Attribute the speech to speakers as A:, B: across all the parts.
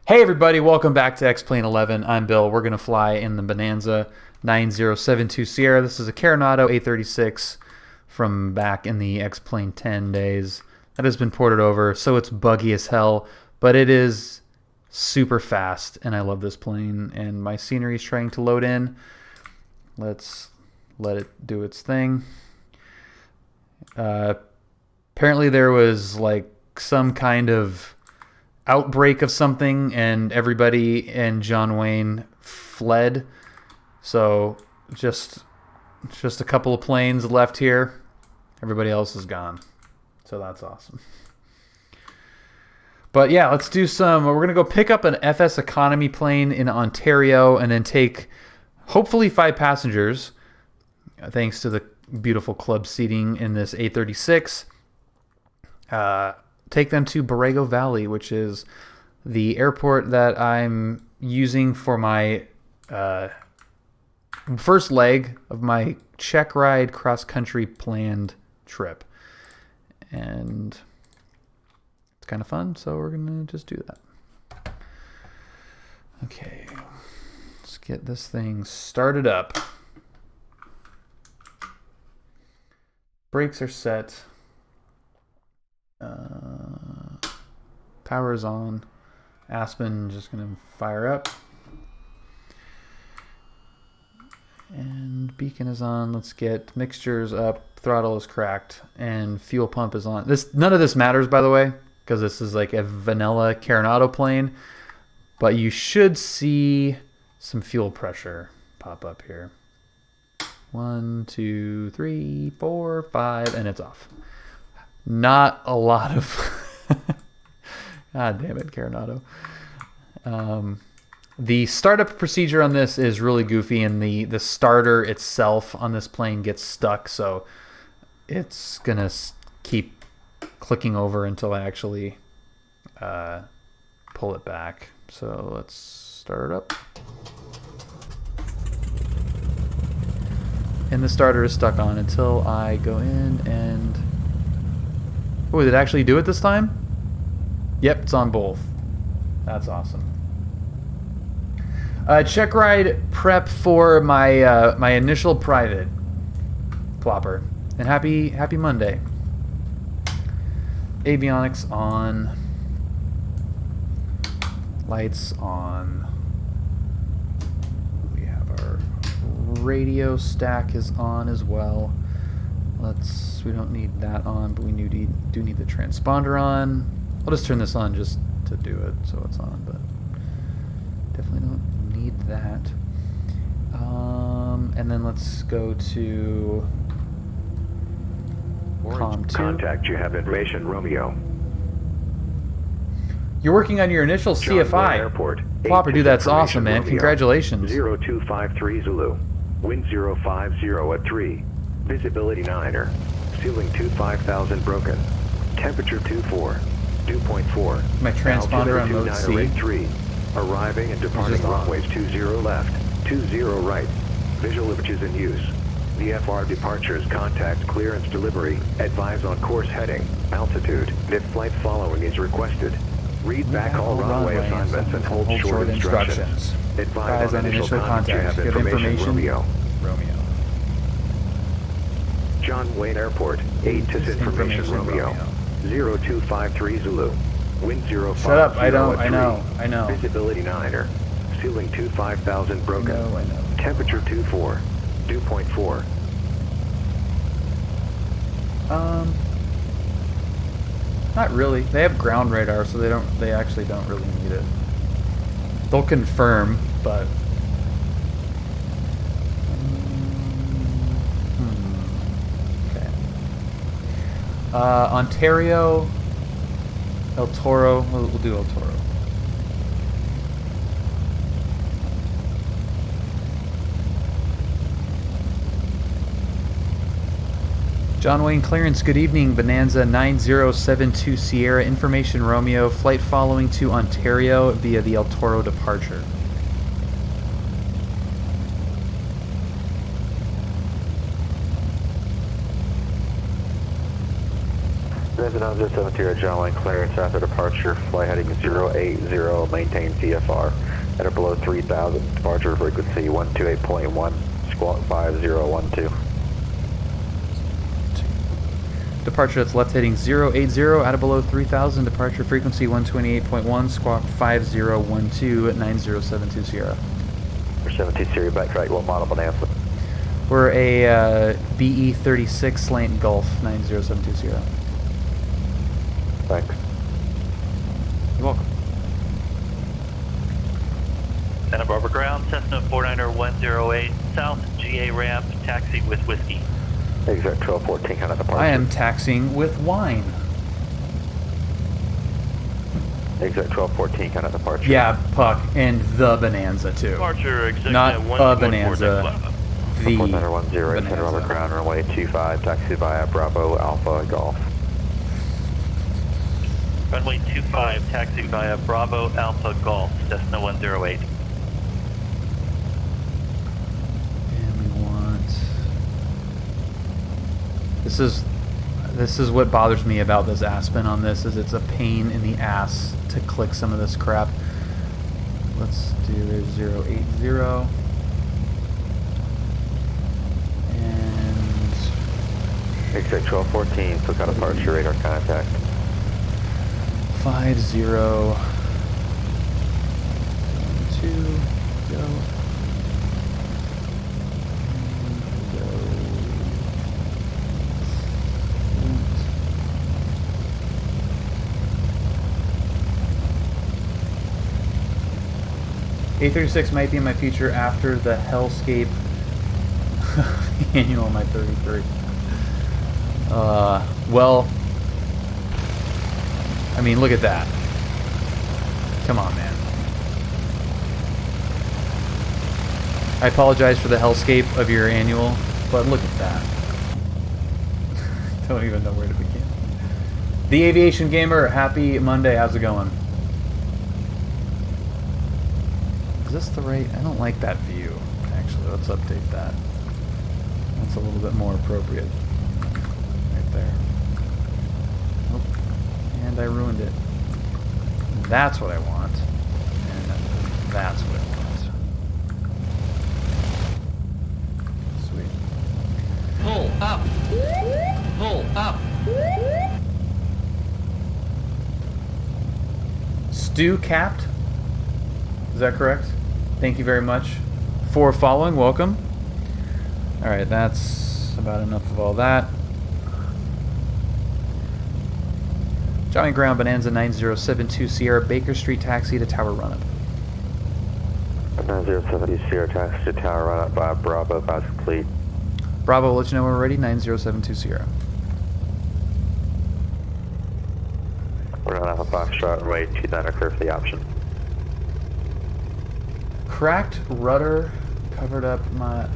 A: Hey everybody, welcome back to X-Plane 11. I'm Bill. We're going to fly in the Bonanza 9072 Sierra. This is a Carenado A36 from back in the X-Plane 10 days. That has been ported over, so it's buggy as hell, but it is super fast, and I love this plane, and my scenery is trying to load in. Let's let it do its thing. Apparently there was like some kind of outbreak of something, and everybody and John Wayne fled. So just a couple of planes left here. Everybody else is gone. So that's awesome. But yeah, let's do some. We're going to go pick up an FSEconomy plane in Ontario and then take hopefully 5 passengers, thanks to the beautiful club seating in this A36. Take them to Borrego Valley, which is the airport that I'm using for my first leg of my Czech ride cross-country planned trip. And it's kind of fun, so we're going to just do that. Okay, let's get this thing started up. Brakes are set. Power is on. Aspen just going to fire up. And beacon is on. Let's get mixtures up. Throttle is cracked. And fuel pump is on. None of this matters, by the way, because this is like a vanilla Carenado plane. But you should see some fuel pressure pop up here. 1, 2, 3, 4, 5, and it's off. Not a lot of... God damn it, Carenado. The startup procedure on this is really goofy, and the starter itself on this plane gets stuck, so it's going to keep clicking over until I actually pull it back. So let's start it up. And the starter is stuck on until I go in and... Oh, did it actually do it this time? Yep, it's on both. That's awesome. Check ride prep for my my initial private plopper. And happy Monday. Avionics on. Lights on. We have our radio stack is on as well. We don't need that on, but we do need the transponder on. I'll just turn this on just to do it so it's on, but definitely don't need that. And then let's go to COM 2.
B: Contact, you have information, Romeo.
A: You're working on your initial CFI.
B: Airport.
A: Plopper, dude, that's awesome, man.
B: Romeo.
A: Congratulations.
B: 0253 Zulu. Wind 050 at 3. Visibility 9er. Ceiling 25,000 broken. Temperature 24. Dew point 4.
A: My transponder on mode C.
B: 3. Arriving and departing runways 20 left, 20 right. Visual images in use. VFR departures, contact, clearance, delivery. Advise on course heading, altitude. If flight following is requested. Read back all runway assignments and hold short instructions. Advise on initial contact. You have information, Romeo. John Wayne Airport, 8 to information, Romeo. 0253 Zulu. Wind 050
A: Shut up, I know.
B: Visibility 9er. Ceiling 25,000 broken.
A: I know.
B: Temperature 24. Dew point 4.
A: Not really. They have ground radar, so they actually don't really need it. They'll confirm, but okay. Ontario, El Toro. We'll do El Toro. John Wayne clearance, good evening. Bonanza 9072 Sierra, information Romeo, flight following to Ontario via the El Toro departure.
B: Bonanza 9070, John Wayne clearance after departure, flight heading 080, maintain VFR at or below 3000, departure frequency 128.1, squawk 5012.
A: Departure that's left heading 080 at or below 3000, departure frequency 128.1, squawk 5012 at 9072 Sierra.
B: For 72 Sierra, backtrack, what model Bonanza?
A: We're a BE36 slant Gulf 9072 Sierra.
B: Thanks.
A: You're welcome.
C: Santa Barbara ground, Cessna 49108, south GA ramp, taxi with whiskey.
B: Exact 1214, kind of departure.
A: I am taxiing with wine.
B: Exact 1214, kind of departure.
A: Yeah, Puck, and the Bonanza too.
C: Departure, executive
A: Not a Bonanza, the
B: 4910, Santa Barbara
A: Bonanza.
B: ground, runway 25, taxi via Bravo Alpha Golf.
C: Runway 25, taxi via Bravo Alpha Golf, Cessna 108.
A: And we want... This is what bothers me about this Aspen on this, is it's a pain in the ass to click some of this crap. Let's do 080. And...
B: Exact 1214, click on departure, radar contact.
A: 50 2 go. A36 might be in my future after the hellscape annual my 33. Well, I mean, look at that. Come on, man. I apologize for the hellscape of your annual, but look at that. Don't even know where to begin. The Aviation Gamer, happy Monday. How's it going? Is this the right? I don't like that view. Actually, let's update that. That's a little bit more appropriate. Right there. Oh, and I ruined it. That's what I want. And that's what I want. Sweet.
D: Pull up. Pull up.
A: Stu Capped? Is that correct? Thank you very much for following. Welcome. Alright, that's about enough of all that. Johnny Ground, Bonanza 9072 Sierra, Baker Street taxi to Tower Run Up.
B: 9070 Sierra, taxi to Tower Run Up by Bravo, about complete.
A: Bravo, will let you know when we're ready. 9072 Sierra.
B: We're on Alpha Foxtrot, runway 29, clear for the option.
A: Cracked rudder, covered up by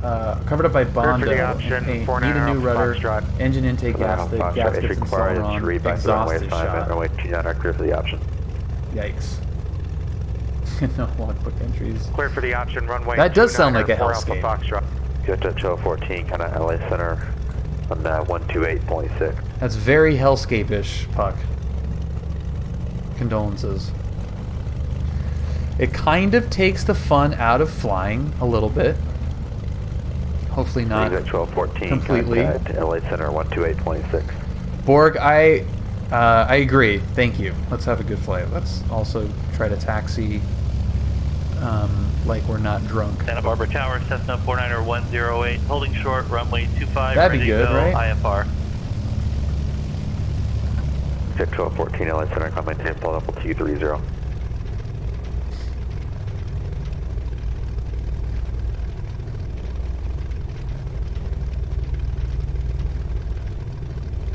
A: Bondo.
B: For the option,
A: Need
B: 49
A: a new rudder.
B: Foxtrot.
A: Engine intake
B: Foxtrot,
A: gaskets
B: it's required
A: installed
B: to
A: on.
B: read back to runway
A: Exhaust is
B: assignment,
A: shot.
B: runway 29, clear for the option.
A: Yikes. No logbook entries.
B: Clear for the option, runway
A: That does sound like a
B: Alpha
A: hellscape.
B: Foxtrot. Just at 1214, kind of LA Center on 128.6.
A: That's very hellscape-ish, Puck. Condolences. It kind of takes the fun out of flying a little bit. Hopefully not
B: At 1214,
A: completely.
B: contact LA Center 128.6.
A: Borg, I agree. Thank you. Let's have a good flight. Let's also try to taxi like we're not drunk.
C: Santa Barbara Tower, Cessna 49108, holding short, runway 25,
A: That'd be
C: ready to
A: good,
C: go,
A: right?
C: IFR.
B: At 1214, LA Center, comment 10, pull up 230.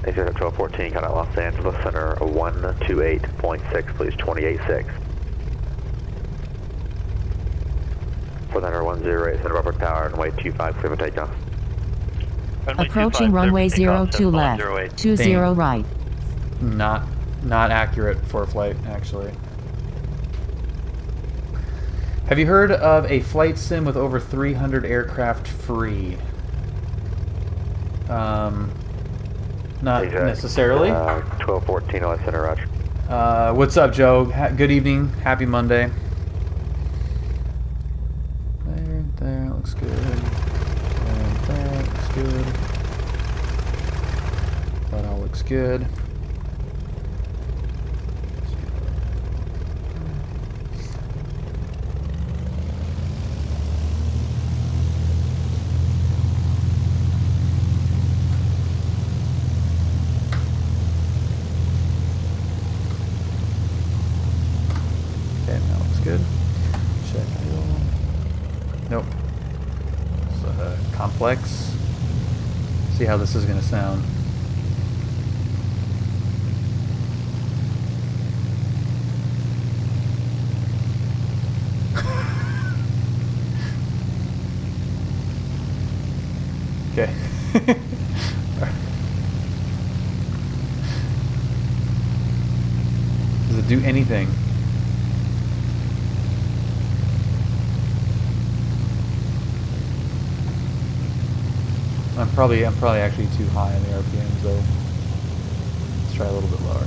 B: Exit at 1214, kind of Los Angeles Center 128.6, please 28.6. 4910, Santa Barbara Tower, runway 25, clear for takeoff.
C: Runway
E: Approaching
C: 25,
E: runway
C: clear for takeoff,
E: 02
C: Cessna
E: left,
C: 108.
E: 20 right.
A: Not accurate for a flight, actually. Have you heard of a flight sim with over 300 aircraft free? not necessarily.
B: 1214 OS Center, roger.
A: What's up, Joe? Good evening. Happy Monday. There, looks good. There, looks good. That all looks good. Okay, that looks good. Check. Nope. It's complex. See how this is going to sound. Okay. Does it do anything? I'm probably actually too high in the RPMs though. Let's try a little bit lower.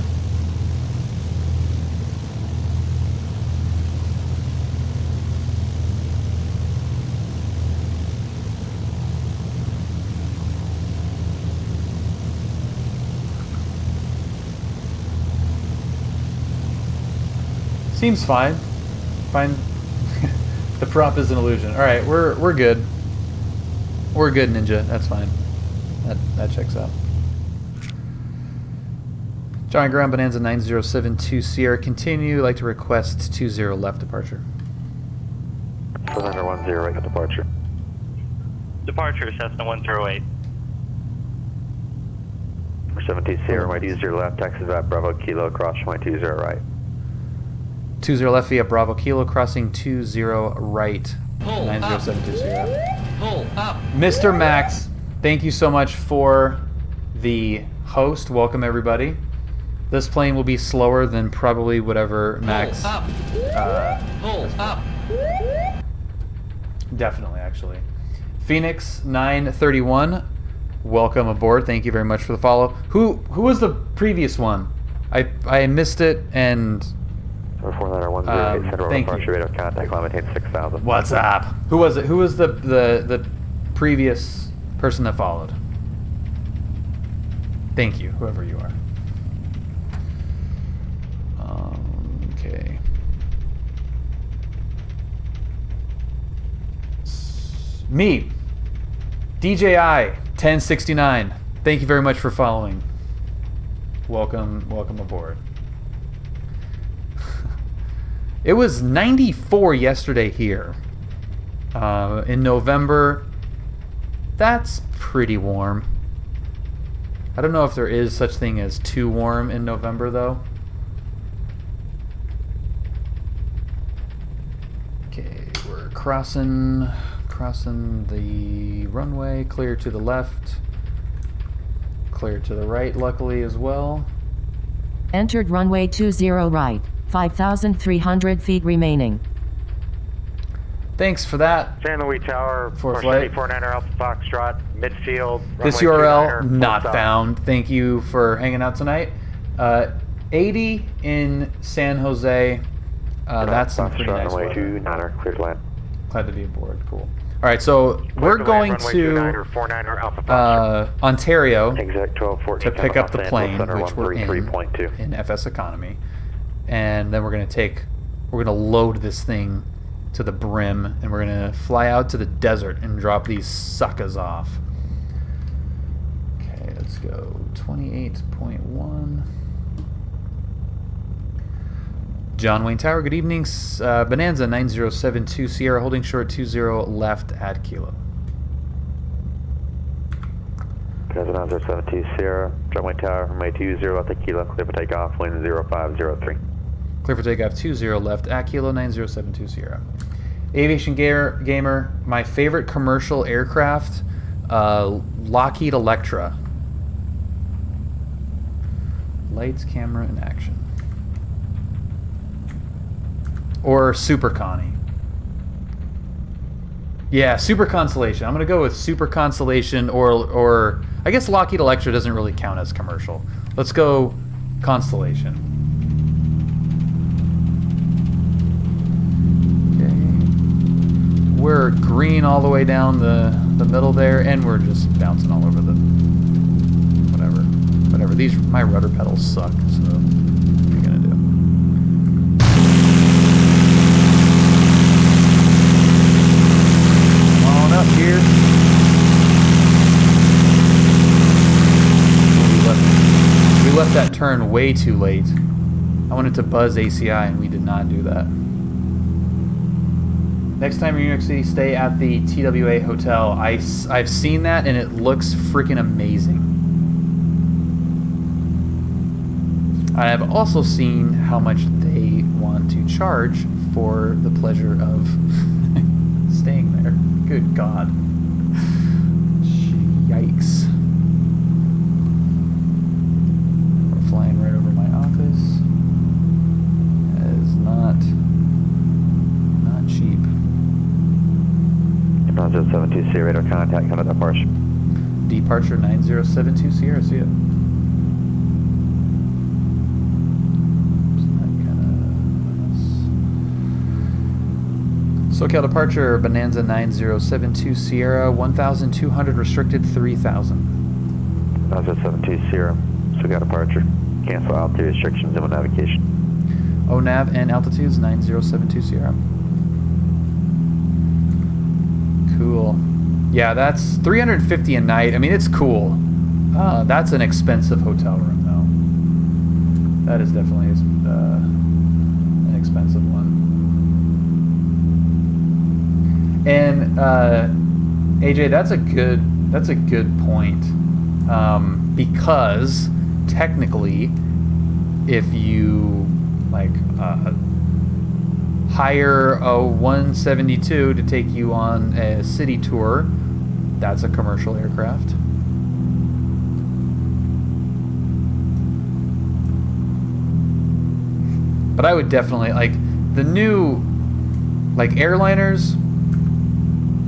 A: Seems fine. Fine. The prop is an illusion. All right, we're good. We're good, Ninja. That's fine. That checks out. Johnny Ground, Bonanza 9072 Sierra. Continue. Like to request 20 left departure.
B: 410 right departure.
C: Departure, Cessna 108.
B: 472 Sierra, my 20 left, taxis at Bravo Kilo, cross my 20 right.
A: 20 left via Bravo Kilo, crossing 20 right.
D: Pull
A: 9072 Sierra.
D: Pull up.
A: Mr. Max, thank you so much for the host. Welcome, everybody. This plane will be slower than probably whatever Max...
D: Pull up. Pull up.
A: Definitely, actually. Phoenix 931, welcome aboard. Thank you very much for the follow. Who was the previous one? I missed it, and...
B: 490 Central
A: thank
B: departure,
A: you.
B: radar contact, climb maintain 6000.
A: What's up? Who was it? Who was the previous person that followed? Thank you, whoever you are. Okay. Me, DJI 1069. Thank you very much for following. Welcome aboard. It was 94 yesterday here. In November, that's pretty warm. I don't know if there is such thing as too warm in November though. Okay, we're crossing the runway, clear to the left, clear to the right luckily as well.
E: Entered runway 20 right. 5,300 feet remaining.
A: Thanks for that.
B: San Luis Tower,
A: For flight.
B: 49er Alpha Foxtrot, midfield.
A: This
B: runway
A: URL
B: 29er,
A: not
B: full stop.
A: found. Thank you for hanging out tonight. 80 in San Jose. That's some pretty nice
B: runway
A: weather.
B: 29er, clear to land.
A: Glad to be aboard. Cool. All right, so we're going to
B: 49er Alpha Foxtrot.
A: Ontario
B: Exec 1214
A: to pick up the
B: Los
A: plane,
B: Angeles,
A: which we're in
B: 133.2.
A: FSEconomy, and then we're gonna load this thing to the brim, and we're gonna fly out to the desert and drop these suckers off. Okay, let's go 28.1. John Wayne Tower, good evening. Bonanza 9072 Sierra, holding short 20 left at Kilo.
B: Bonanza 9072 Sierra, John Wayne Tower, runway 20 left at Kilo, clear for takeoff, wind 0503.
A: Clear for takeoff 20 left at Kilo 9072 Sierra. Aviation Gamer, my favorite commercial aircraft, Lockheed Electra. Lights, camera, and action. Or Super Connie. Yeah, Super Constellation. I'm gonna go with Super Constellation, or I guess Lockheed Electra doesn't really count as commercial. Let's go Constellation. Okay. We're green all the way down the middle there, and we're just bouncing all over the whatever. My rudder pedals suck. So what are you gonna do? Up here. We left that turn way too late. I wanted to buzz ACI and we did not do that. Next time you're in New York City, stay at the TWA Hotel. I've seen that and it looks freaking amazing. I have also seen how much they want to charge for the pleasure of staying there. Good God. Yikes. We're flying right over my office. That is not cheap.
B: Bonanza 72 radar contact, coming departure.
A: Departure 9072 Sierra, see ya. SoCal departure, Bonanza 9072 Sierra, 1,200 restricted, 3,000.
B: Bonanza 72 Sierra, SoCal departure. Cancel altitude restrictions and navigation.
A: ONAV and altitudes 9072 Sierra. Cool. Yeah, that's $350 a night. I mean, it's cool. That's an expensive hotel room, though. That is definitely an expensive one. And AJ, that's a good point, because technically, if you like hire a 172 to take you on a city tour, that's a commercial aircraft. But I would definitely like the new like airliners.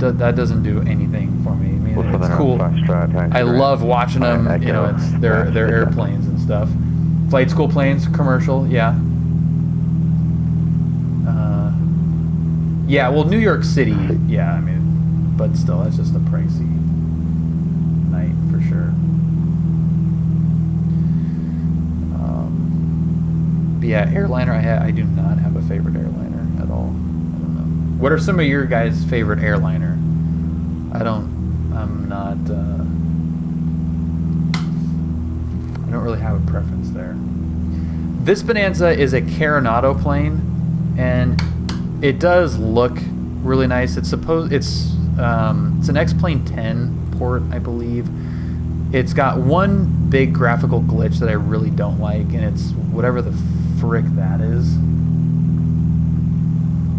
A: That doesn't do anything for me. I mean, it's cool. I love watching them. You know, it's their airplanes and stuff. Flight school planes, commercial, yeah. Yeah, well, New York City, yeah. I mean, but still, that's just a pricey night for sure. But yeah, airliner. I do not have a favorite airliner at all. I don't know. What are some of your guys' favorite airliner? I don't really have a preference there. This Bonanza is a Carenado plane, and it does look really nice. It's an X-Plane 10 port, I believe. It's got one big graphical glitch that I really don't like, and it's whatever the frick that is.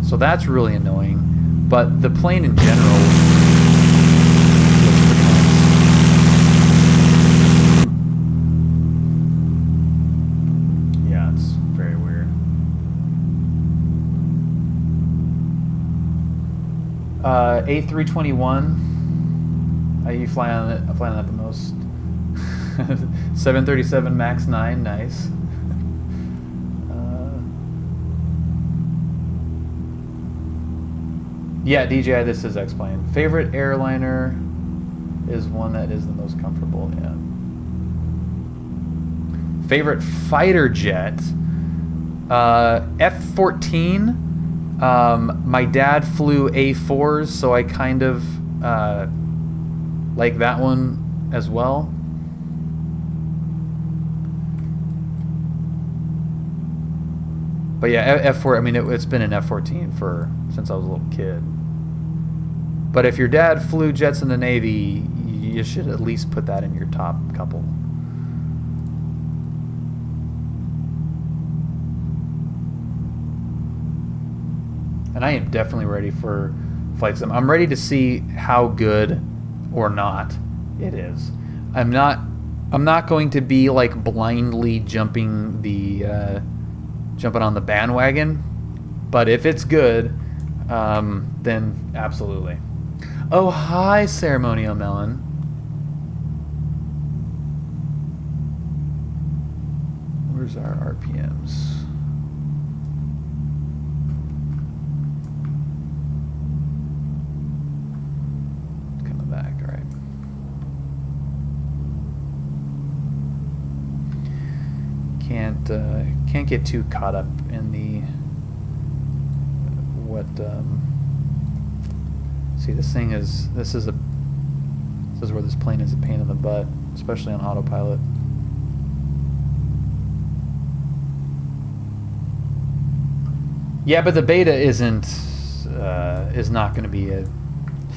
A: So that's really annoying. But the plane in general looks pretty nice. Yeah, it's very weird. A321. You fly on it. I fly on that the most. 737 Max 9, nice. Yeah, DJI, this is X-Plane. Favorite airliner is one that is the most comfortable, yeah. Favorite fighter jet? F-14. My dad flew A4s, so I kind of like that one as well. But yeah, F4, I mean, it's been an F-14 since I was a little kid. But if your dad flew jets in the Navy, you should at least put that in your top couple. And I am definitely ready for flight sim. I'm ready to see how good or not it is. I'm not going to be like blindly jumping on the bandwagon, but if it's good, then absolutely. Oh, hi, Ceremonial Melon. Where's our RPMs? Coming back, all right. Can't get too caught up in the see, this is where this plane is a pain in the butt, especially on autopilot. Yeah, but the beta is not going to be a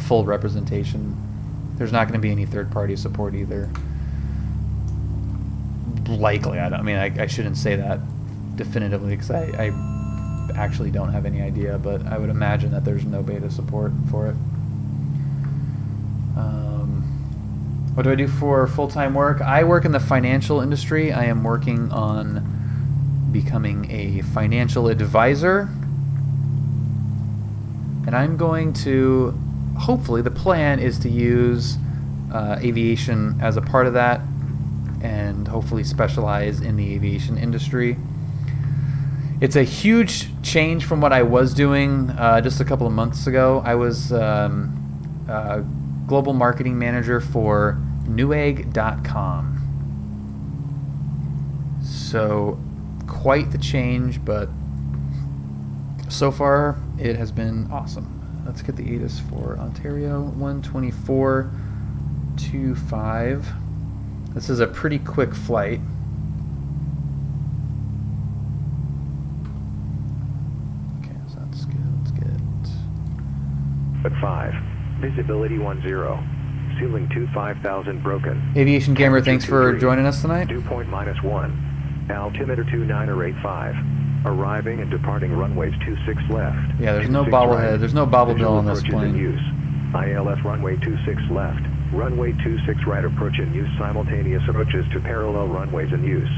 A: full representation. There's not going to be any third-party support either. Likely, I shouldn't say that definitively because I actually don't have any idea, but I would imagine that there's no beta support for it. What do I do for full-time work? I work in the financial industry. I am working on becoming a financial advisor, and I'm going to, hopefully the plan is to use aviation as a part of that, and hopefully specialize in the aviation industry. It's a huge change from what I was doing just a couple of months ago. I was global marketing manager for Newegg.com. So quite the change, but so far it has been awesome. Let's get the ATIS for Ontario, 124.25. This is a pretty quick flight. Okay, so that's good. Let's get
B: At 5. Visibility 10. Ceiling 25,000 broken.
A: Aviation Gamer, thanks for joining us tonight.
B: Dew point -1. Altimeter 2985. Arriving and departing runways 26 left.
A: Yeah, there's no
B: 26
A: bobblehead.
B: right.
A: There's no bobble bill
B: Visual
A: on this
B: approaches in
A: plane.
B: use. ILS runway 26 left. Runway 26 right approach in use. Simultaneous approaches to parallel runways in use.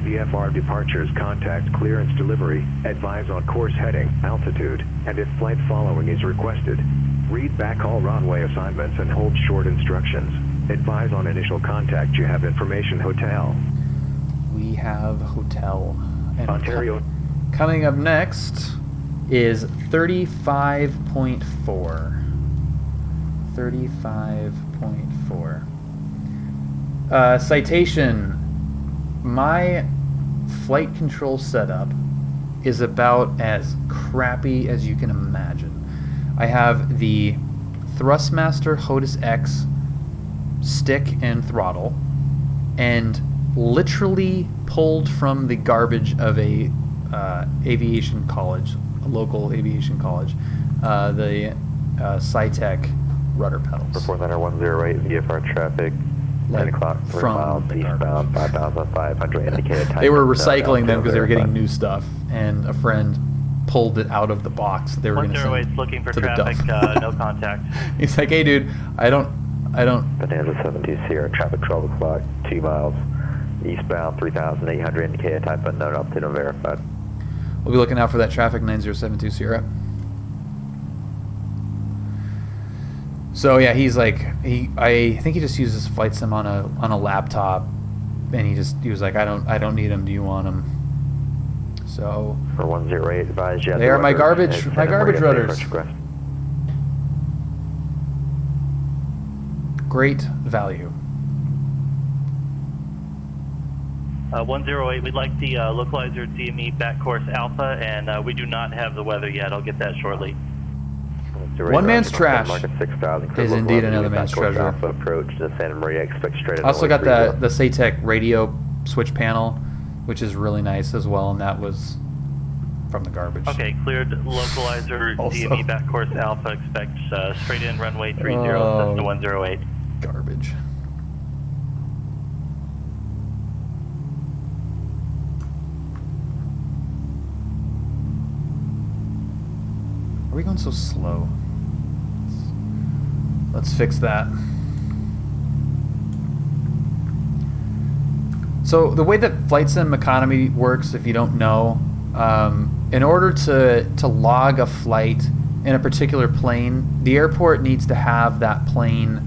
B: VFR departures, contact, clearance, delivery, advise on course heading, altitude, and if flight following is requested. Read back all runway assignments and hold short instructions. Advise on initial contact. You have information hotel.
A: We have hotel. And
B: Ontario.
A: Coming up next is 35.4. 35.4. Citation. My flight control setup is about as crappy as you can imagine. I have the Thrustmaster HOTUS X stick and throttle, and literally pulled from the garbage of a aviation college, a local aviation college, the SciTech rudder pedals.
F: Report letter 108, VFR traffic, 9 o'clock, 3
A: from
F: miles,
A: the
F: eastbound, 5,500, indicated time.
A: They were recycling them because they were getting new stuff, and a friend pulled it out of the box that they were going to send
C: 108 looking for
A: to the
C: traffic,
A: dump.
C: no contact.
A: He's like, hey dude, I don't.
F: Bonanza 72 Sierra, traffic 12 o'clock, 2 miles, eastbound, 3,800, indicated type unknown, update unverified.
A: We'll be looking out for that traffic 9072 Sierra. So yeah, he's like, I think he just uses flight sim on a laptop, and he was like, I don't need them. Do you want them? So
F: For 108, advise you.
A: they are my garbage rudders. Great value.
C: 108, we'd like the localizer DME back course alpha, and we do not have the weather yet. I'll get that shortly.
A: One man's trash is indeed another man's treasure.
F: Approach to Santa Maria, expect straight
A: I also got the SciTech radio switch panel, which is really nice as well, and that was from the garbage.
C: Okay, cleared localizer
A: Also.
C: DME back course alpha, expect straight in runway 30, Cessna 108.
A: Garbage. Are we going so slow? Let's fix that. So the way that Flight Sim Economy works, if you don't know, in order to log a flight in a particular plane, the airport needs to have that plane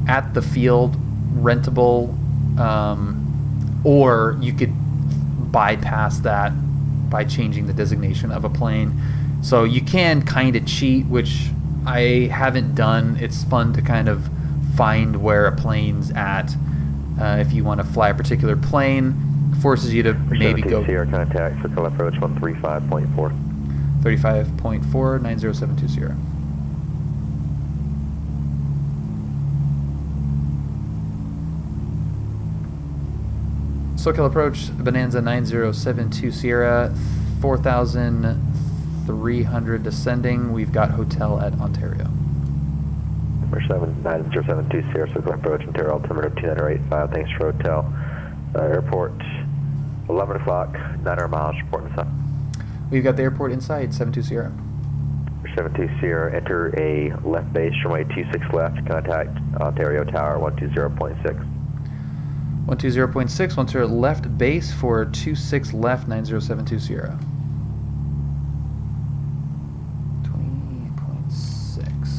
A: at the field rentable, or you could bypass that by changing the designation of a plane. So you can kind of cheat, which I haven't done. It's fun to kind of find where a plane's at. If you want to fly a particular plane, forces you to maybe go...
F: Sierra contact for call approach 135.4.
A: 35.4, 90720 Sierra. SoCal approach, Bonanza 9072 Sierra, 4,300 descending. We've got hotel at Ontario.
F: Number 9072 Sierra, SoCal approach, Ontario, altimeter 2985, thanks for hotel. Airport, 11 o'clock, 900 miles, reporting south.
A: We've got the airport inside, 72 Sierra.
F: 72 Sierra, enter a left base, runway 26 left, contact Ontario Tower 120.6.
A: 120.6, once you're left base for 26 left, 9072 Sierra. 20.6.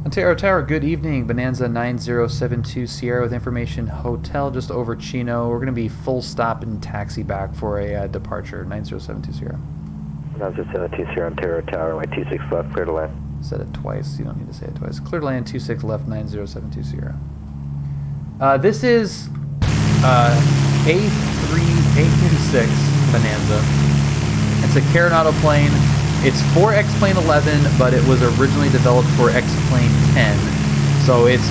A: Ontario Tower, good evening. Bonanza 9072 Sierra with information hotel just over Chino. We're going to be full stop and taxi back for a departure. 9072 Sierra.
F: 9072 Sierra, Ontario Tower, runway 26 left, clear to land.
A: Said it twice. You don't need to say it twice. Clear to land 26 left, 9072 Sierra. This is A36 Bonanza. It's a Carenado plane. It's for X-Plane 11, but it was originally developed for X-Plane 10. So it's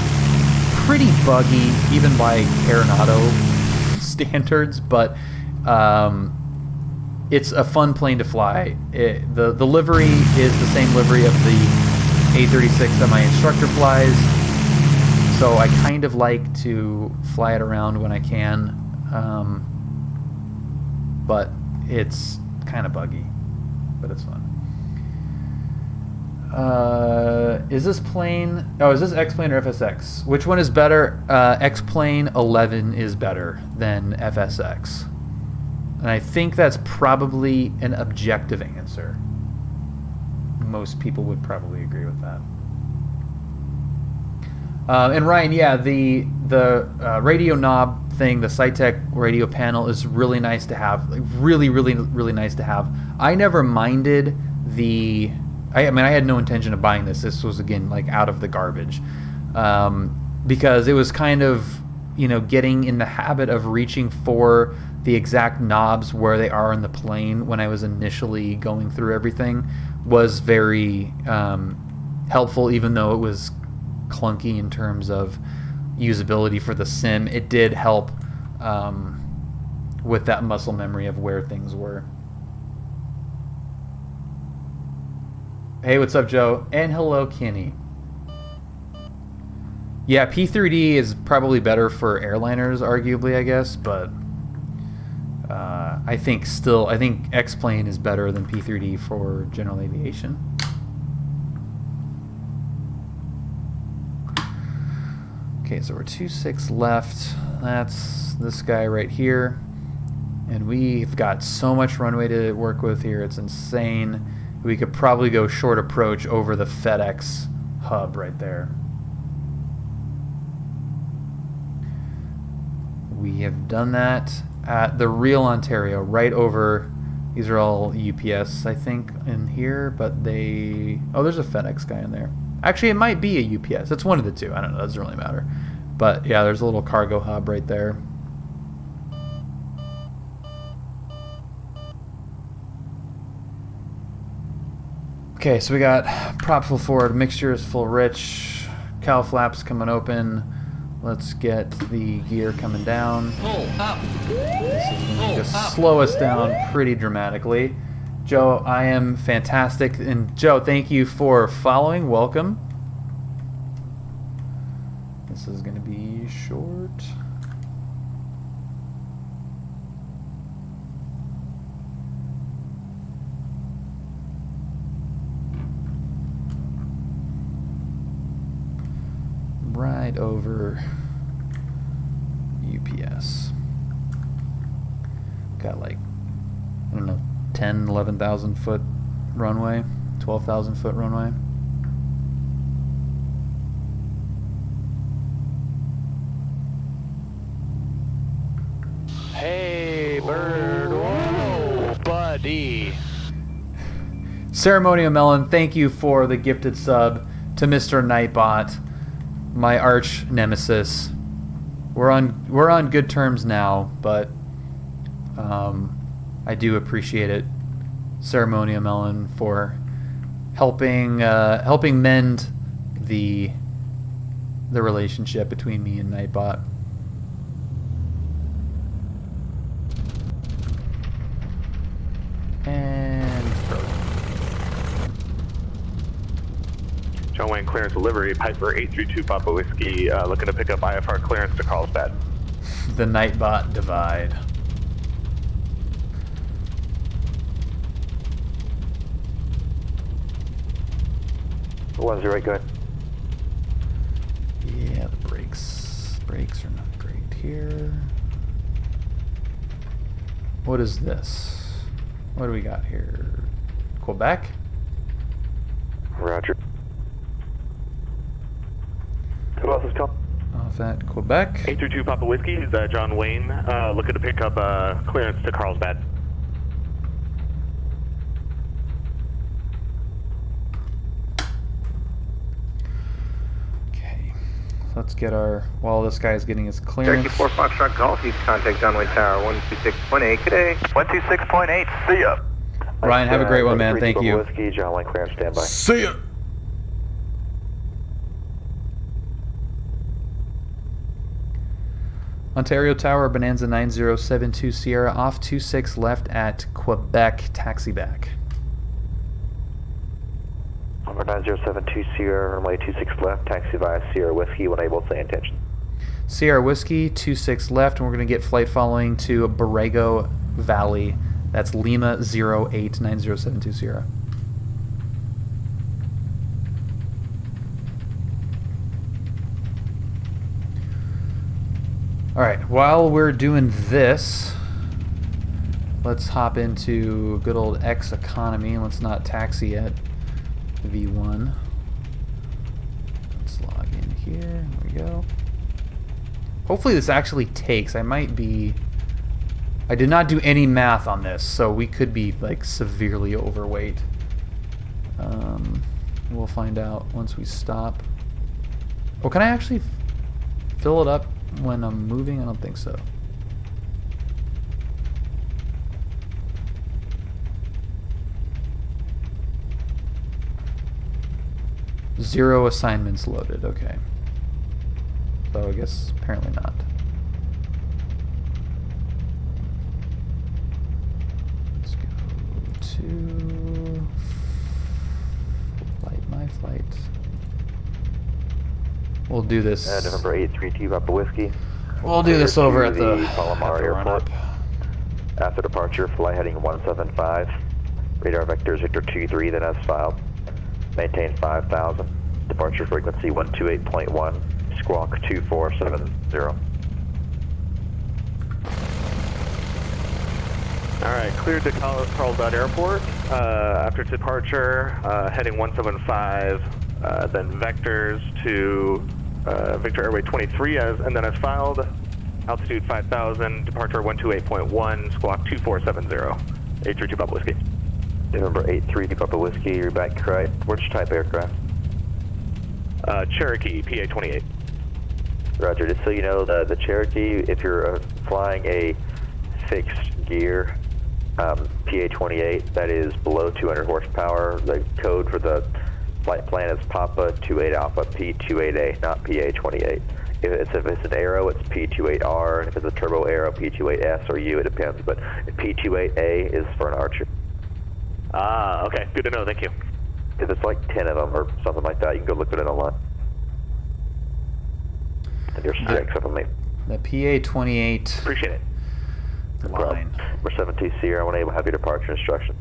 A: pretty buggy, even by Carenado standards, but it's a fun plane to fly. The livery is the same livery of the A36 that my instructor flies, so I kind of like to fly it around when I can, but it's kind of buggy, but it's fun. Is this plane... Oh, is this X-Plane or FSX? Which one is better? X-Plane 11 is better than FSX. And I think that's probably an objective answer. Most people would probably agree with that. And Ryan, yeah, the radio knob thing, the SciTech radio panel is really nice to have. Like, really, really, really nice to have. I never minded the... I mean, I had no intention of buying this. This was, again, like out of the garbage. Because it was kind of, you know, getting in the habit of reaching for the exact knobs where they are in the plane when I was initially going through everything was very helpful, even though it was clunky in terms of usability for the sim. It did help with that muscle memory of where things were. Hey, what's up, Joe? And hello, Kenny. Yeah, P3D is probably better for airliners, arguably, I guess, but I think X-Plane is better than P3D for general aviation. Okay, so we're 26 left. That's this guy right here. And we've got so much runway to work with here, it's insane. We could probably go short approach over the FedEx hub right there. We have done that at the real Ontario, right over. These are all UPS, I think, in here, but they... Oh, there's a FedEx guy in there. Actually, it might be a UPS. It's one of the two. I don't know. It doesn't really matter. But, yeah, there's a little cargo hub right there. Okay, so we got prop full forward, mixture is full rich, cowl flaps coming open. Let's get the gear coming down.
D: Pull up.
A: This is going to slow us down pretty dramatically. Joe, I am fantastic. And Joe, thank you for following. Welcome. This is going to be short. right over UPS. Got like, I don't know, 10, 11,000 foot runway, 12,000 foot runway.
D: Hey, bird. Whoa, buddy.
A: Ceremonial Melon, thank you for the gifted sub to Mr. Nightbot, my arch nemesis. We're on good terms now, but I do appreciate it, Ceremonial Melon, for helping mend the relationship between me and Nightbot. And
G: John Wayne clearance delivery, Piper 832 Papa Whiskey, looking to pick up IFR clearance to Carlsbad.
A: the Nightbot divide.
F: One's right, go ahead.
A: Yeah, the brakes are not great here. What is this? What do we got here? Quebec?
F: Roger. Who else is calling?
A: Off at Quebec.
G: 832 Papa Whiskey is John Wayne, looking to pick up clearance to Carlsbad.
A: Okay. Let's get our... While this guy's getting his clearance...
H: Cherokee 4 Foxtrot Golf, you can contact John Wayne Tower 126.8. Good day.
C: 126.8, see ya.
A: Ryan, have a great one, man. Thank you.
F: Whiskey, John Wayne clearance, standby.
A: See ya! Ontario Tower, Bonanza 9072 Sierra, off 26 left at Quebec, taxi back.
F: Number 9072 Sierra, runway 26 left, taxi via Sierra Whiskey when able to say intention.
A: Sierra Whiskey, 26 left, and we're going to get flight following to Borrego Valley. That's Lima 08 9072 Sierra. Alright, while we're doing this, let's hop into good old FSEconomy. Let's not taxi at V1. Let's log in here. There we go. Hopefully this actually takes. I did not do any math on this, so we could be like severely overweight. We'll find out once we stop. Oh, can I actually fill it up when I'm moving? I don't think so. Zero assignments loaded, okay. So I guess apparently not. Let's go to flight, my flight. We'll do this.
F: November 832 Papa Whiskey.
A: We'll do this over at the
F: Palomar Airport. After departure, flight heading 175. Radar vectors Victor 23, then as filed. Maintain 5,000. Departure frequency 128.1. Squawk 2470.
G: Alright, cleared to Carlsbad Airport. After departure, heading 175, then vectors to Victor Airway 23, and then as filed, altitude 5,000, departure 128.1, squawk 2470, 832 Papa Whiskey.
F: November 832 Papa Whiskey, you're back correct. Which type aircraft?
G: Cherokee, PA-28.
F: Roger, just so you know, the Cherokee, if you're flying a fixed gear PA-28, that is below 200 horsepower, the code for the flight plan is Papa 28 Alpha P28A, not PA-28. If it's an Aero, it's P28R, and if it's a turbo Aero, P28S or U, it depends, but P28A is for an Archer.
G: Ah, okay, good to know, thank you.
F: If it's like 10 of them or something like that, you can go look at it online. And you're 6 of them, mate.
A: The PA-28
G: Appreciate it.
A: line.
F: Number 72 Sierra, I want to have your departure instruction.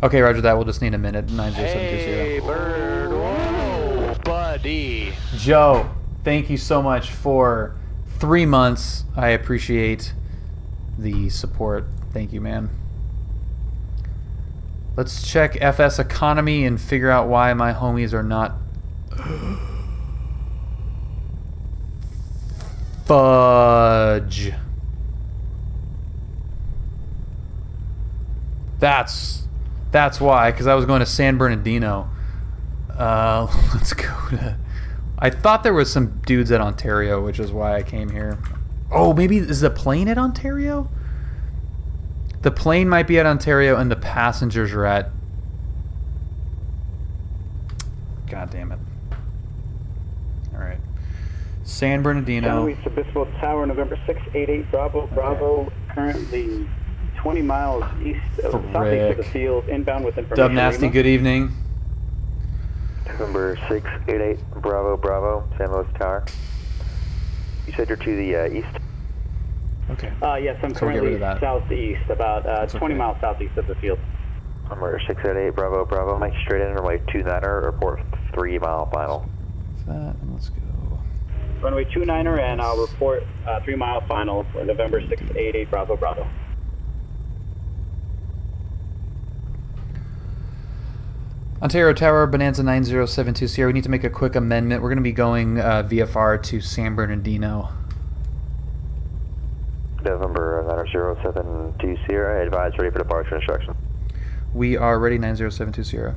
A: Okay, roger that. We'll just need a minute. 9072
D: Hey, bird. Whoa, buddy.
A: Joe, thank you so much for 3 months. I appreciate the support. Thank you, man. Let's check FSEconomy and figure out why my homies are not... Fudge. That's why, because I was going to San Bernardino. Let's go to... I thought there was some dudes at Ontario, which is why I came here. Oh, maybe is the plane at Ontario? The plane might be at Ontario and the passengers are at... God damn it. Alright. San Bernardino.
I: East Obispo Tower, November 688, Bravo, Bravo, currently 20 miles east of southeast of the field, inbound with information.
A: Dub Nasty, good evening.
F: November 688, Bravo, Bravo, San Luis Tower. You said you're to the east?
A: Okay.
I: Yes, I'm currently southeast, about 20 miles southeast of the field.
F: Number 688, Bravo, Bravo, make straight in, runway 29er, report 3 mile final.
A: That, and let's go.
I: Runway 29er, and I'll report 3 mile final for November 688, Bravo, Bravo.
A: Ontario Tower, Bonanza 9072 Sierra. We need to make a quick amendment. We're going to be going VFR to San Bernardino.
F: November 9072 Sierra, advise ready for departure instruction.
A: We are ready, 9072 Sierra.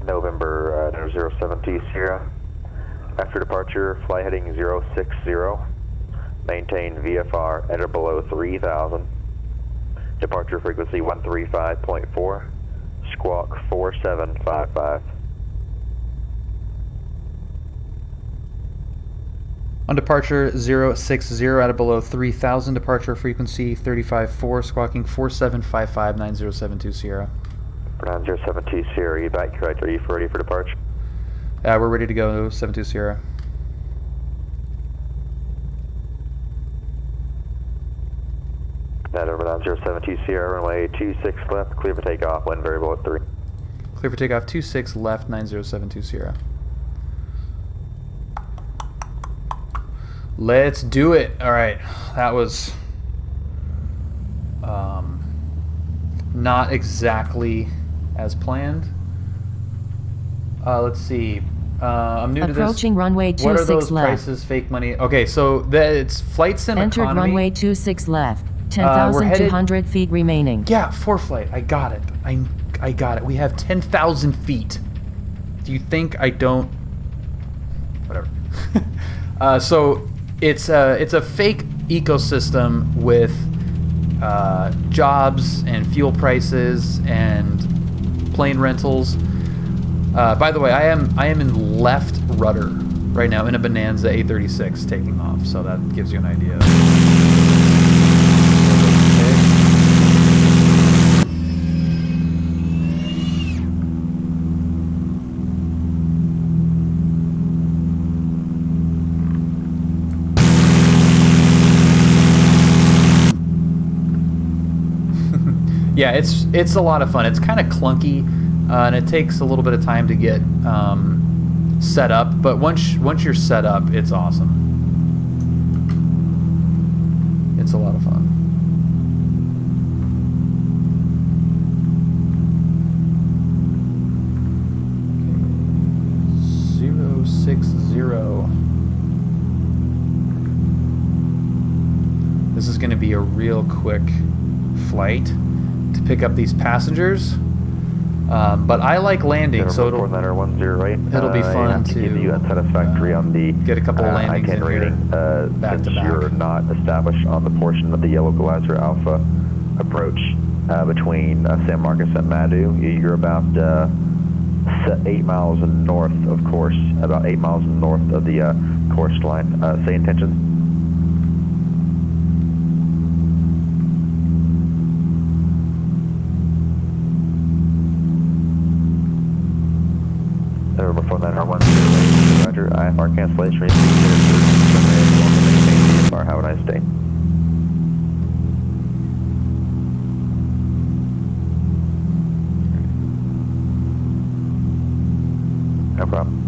F: November 9072 Sierra. After departure, flight heading 060. Maintain VFR, enter below 3,000. Departure frequency 135.4. Squawk 4755.
A: On departure 060 at or below 3,000. Departure frequency 35.4. Squawking 4755, 9072 Sierra.
F: 9072 Sierra, you back correct. Are you ready for departure?
A: We're ready to go, 72 Sierra.
F: November 9072 Sierra, runway 26 left, clear for takeoff, wind variable at 3.
A: Clear for takeoff 26 left, 9072 Sierra. Let's do it. All right, that was not exactly as planned. Let's see. I'm new to this.
E: Approaching runway 26 left.
A: What are those prices? Fake money. Okay, so it's flight sim
E: Entered
A: economy.
E: runway 26 left. 10,200 feet remaining.
A: Yeah, for flight. I got it. I got it. We have 10,000 feet. Do you think I don't? Whatever. So it's a fake ecosystem with jobs and fuel prices and plane rentals. By the way, I am in left rudder right now in a Bonanza A36 taking off, so that gives you an idea. Yeah, it's a lot of fun. It's kind of clunky, and it takes a little bit of time to get set up. But once you're set up, it's awesome. It's a lot of fun. Okay. 060. This is going to be a real quick flight to pick up these passengers, but I like landing, so it'll be fun to
F: you unsatisfactory on the
A: get a couple of landings in here back to back.
F: You're not established on the portion of the Yellow Geyser Alpha approach between San Marcos and Madu. You're about 8 miles north of course, about 8 miles north of the course line. Say intentions. Over 49R1, Roger, IFR cancellation, IFR, have a nice day. No problem.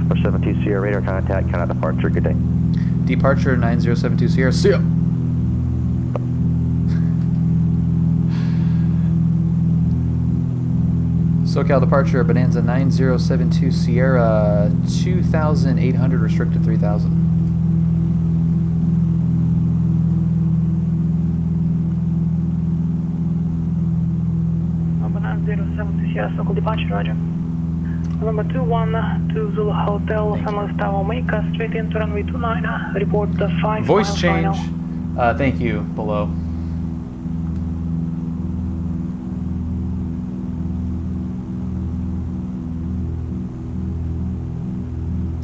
F: 472 Sierra radar contact, count out departure, good day.
A: Departure 9072 Sierra, see ya! SoCal departure, Bonanza 9072 Sierra, 2,800, restricted 3,000.
J: Bonanza 072 Sierra, SoCal departure, roger. Number 212 Zulu Hotel, Los Angeles Tower, make us straight into runway 29, report the 5
A: Voice
J: mile
A: change.
J: final.
A: Thank you, below.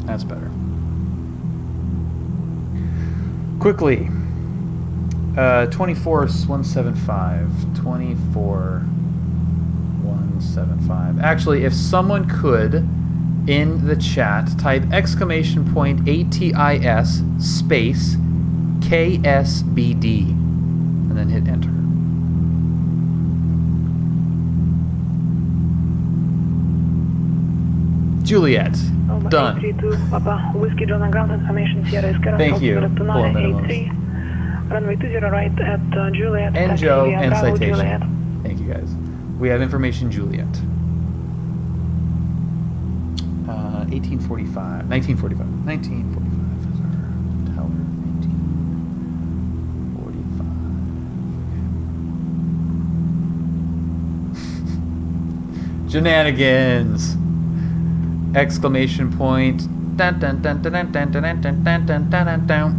A: That's better. Quickly. 24-175. 24-175. Actually, if someone could, in the chat, type exclamation point ATIS space KSBD and then hit enter. Juliet. Done.
J: 832 Papa Whiskey John ground information Sierra is currently
A: Thank you. Pull up minimums.
J: 83. Runway 20 right at Juliet.
A: And
J: taxi
A: Joe
J: via
A: and
J: Bravo,
A: citation.
J: Juliet.
A: Thank you guys. We have information Juliet. 1945 is our tower. 1945. Shenanigans! Exclamation point. Dun, dun, dun, dun, dun, dun, dun, dun, dun, dun, dun, dun.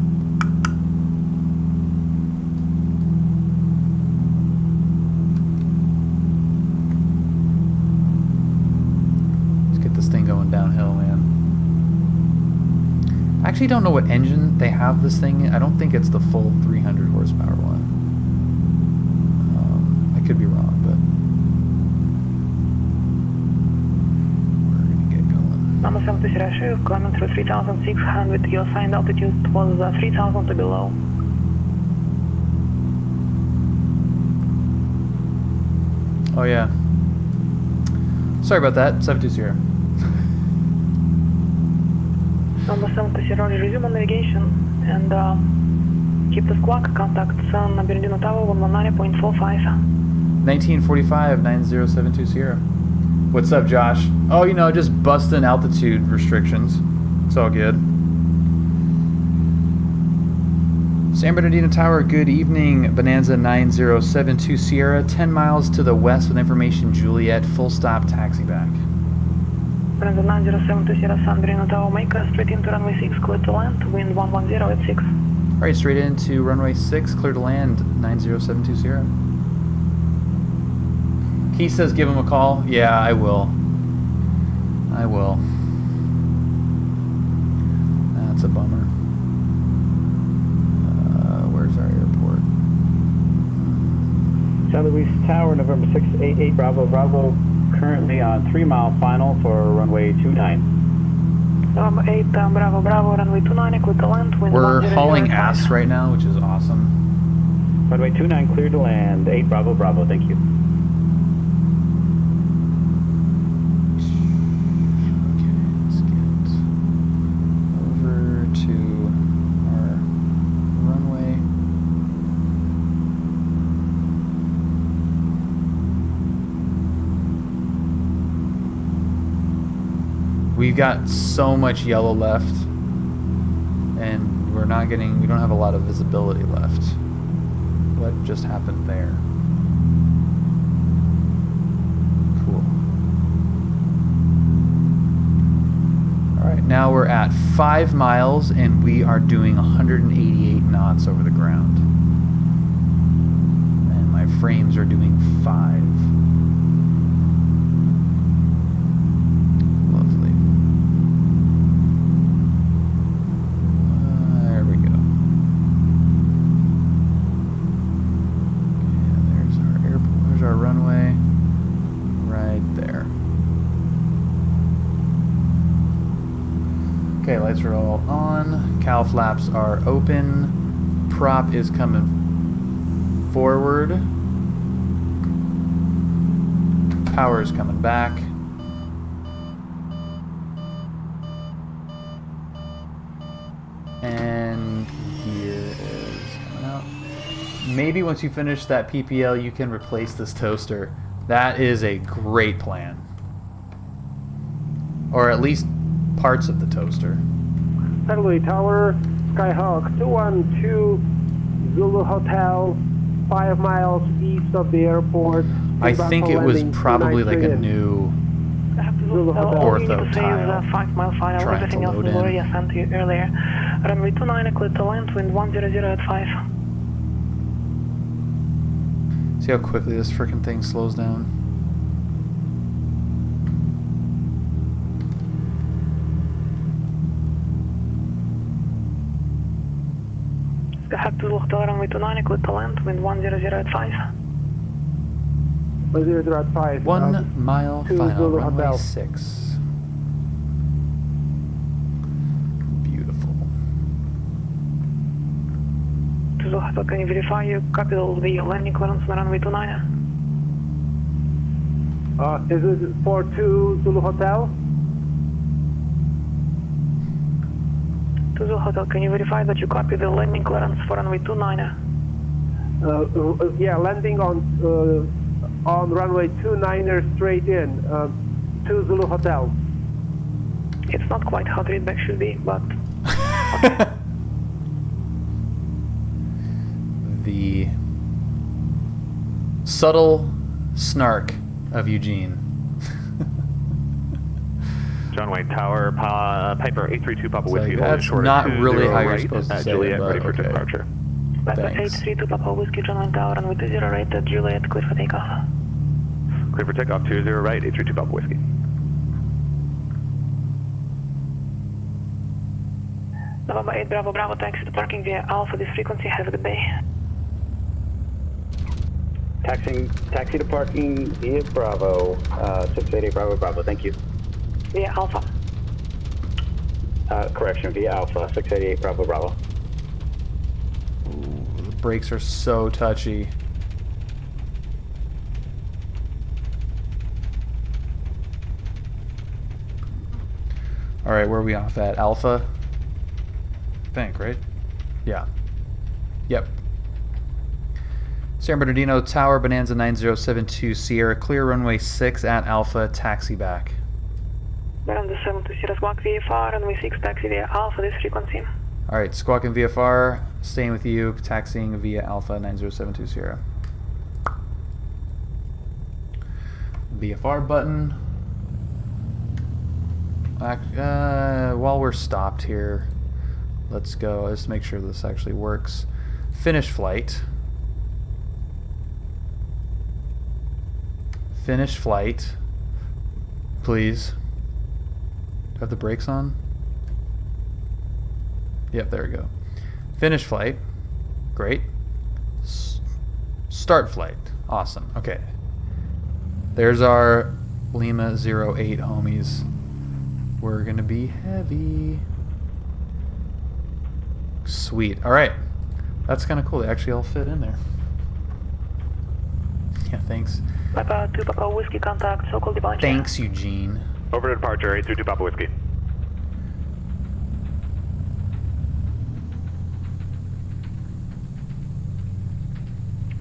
A: Let's get this thing going downhill, man. I actually don't know what engine they have this thing in. I don't think it's the full 300 horsepower one. I could be wrong, but we're gonna get going.
J: Number 72 Sierra, climbing through 3,600. Your assigned altitude was 3,000 to below.
A: Oh yeah. Sorry about that, 72 Sierra.
J: Number 72 Sierra, resume on navigation and keep the squawk. Contact San Bernardino Tower 119.45.
A: 1945 9072 Sierra. What's up, Josh? Oh, you know, just busting altitude restrictions. It's all good. San Bernardino Tower, good evening. Bonanza 9072 Sierra, 10 miles to the west with information Juliet, full stop, taxi back.
J: Bonanza 9072 Sierra, San Bernardino Tower, make us straight into runway 6, clear to land, wind 110 at 6.
A: All right, straight into runway 6, clear to land, 9072 Sierra. He says give him a call. Yeah, I will. I will. That's a bummer. Where's our airport?
I: San Luis Tower, November 688, Bravo, Bravo, currently on 3-mile final for runway 29.
J: November 8, Bravo, Bravo, runway 29, clear to land, wind
A: We're
J: 100
A: hauling
J: at 5.
A: ass right now, which is awesome.
I: Runway 29 clear to land, 8 Bravo, Bravo, thank you.
A: We've got so much yellow left, and we don't have a lot of visibility left. What just happened there? Cool. All right, now we're at 5 miles, and we are doing 188 knots over the ground. And my frames are doing 5. Okay, lights are all on. Cowl flaps are open. Prop is coming forward. Power is coming back. And gear is coming out. Maybe once you finish that PPL, you can replace this toaster. That is a great plan. Or at least parts of the toaster.
K: Headley Tower, Skyhawk 212, Zulu Hotel, 5 miles east of the airport.
A: I think it was probably like a new ortho tile.
J: 5 mile final, everything else was already sent to you earlier. Runway 29, clear to land, wind 100 at 5.
A: See how quickly this freaking thing slows down?
J: Skyhawk to Hotel, runway 29, clear to land, wind 100 at 5.
K: 100 at 5.
A: 1 mile final,
K: Zulu
A: runway
K: Hotel.
A: 6. Beautiful.
J: Zulu Hotel, can you verify you copied all the landing clearance on runway 29?
K: Is it for 2 Zulu Hotel?
J: To Zulu Hotel, can you verify that you copied the landing clearance for runway 29?
K: Yeah, landing on runway 29er straight in, 2 Zulu Hotel.
J: It's not quite how the readback should be, but...
A: The subtle snark of Eugene.
G: John Wayne Tower, Piper 832 Papa Whiskey.
A: Like, that's not really how you're supposed to say
G: Juliet,
A: it,
G: ready for
A: okay.
G: departure.
J: Piper
A: Thanks.
J: 832 Papa Whiskey, John Wayne Tower, runway 20 right at Juliet, clear for takeoff.
G: Clear for takeoff, 20 right, 832 Papa Whiskey.
J: November 8 Bravo Bravo, taxi to parking via Alpha, this frequency, have a good day.
I: Taxi to parking via Bravo, 688 Bravo Bravo, thank you.
J: Via Alpha.
I: Correction, via Alpha, 688 Bravo Bravo.
A: Ooh, the brakes are so touchy. Alright, where are we off at? Alpha? I think, right? Yeah. Yep. San Bernardino Tower, Bonanza 9072 Sierra, clear runway 6 at Alpha, taxi back.
J: Bonanza 72 Sierra Squawk VFR, runway 6, taxi via Alpha, this frequency.
A: Alright, Squawk and VFR, staying with you, taxiing via Alpha 9072 Sierra. VFR button. While we're stopped here, let's go. Let's make sure this actually works. Finish flight. Finish flight. Please. Do I have the brakes on? Yep, there we go. Finish flight. Great. Start flight. Awesome. Okay. There's our Lima 08 homies. We're gonna be heavy. Sweet. Alright. That's kind of cool. They actually all fit in there. Yeah, thanks.
J: Papa 2 Papa Whiskey, contact, so-called departure.
A: Thanks, Eugene.
G: Over to departure, 832 Papa Whiskey.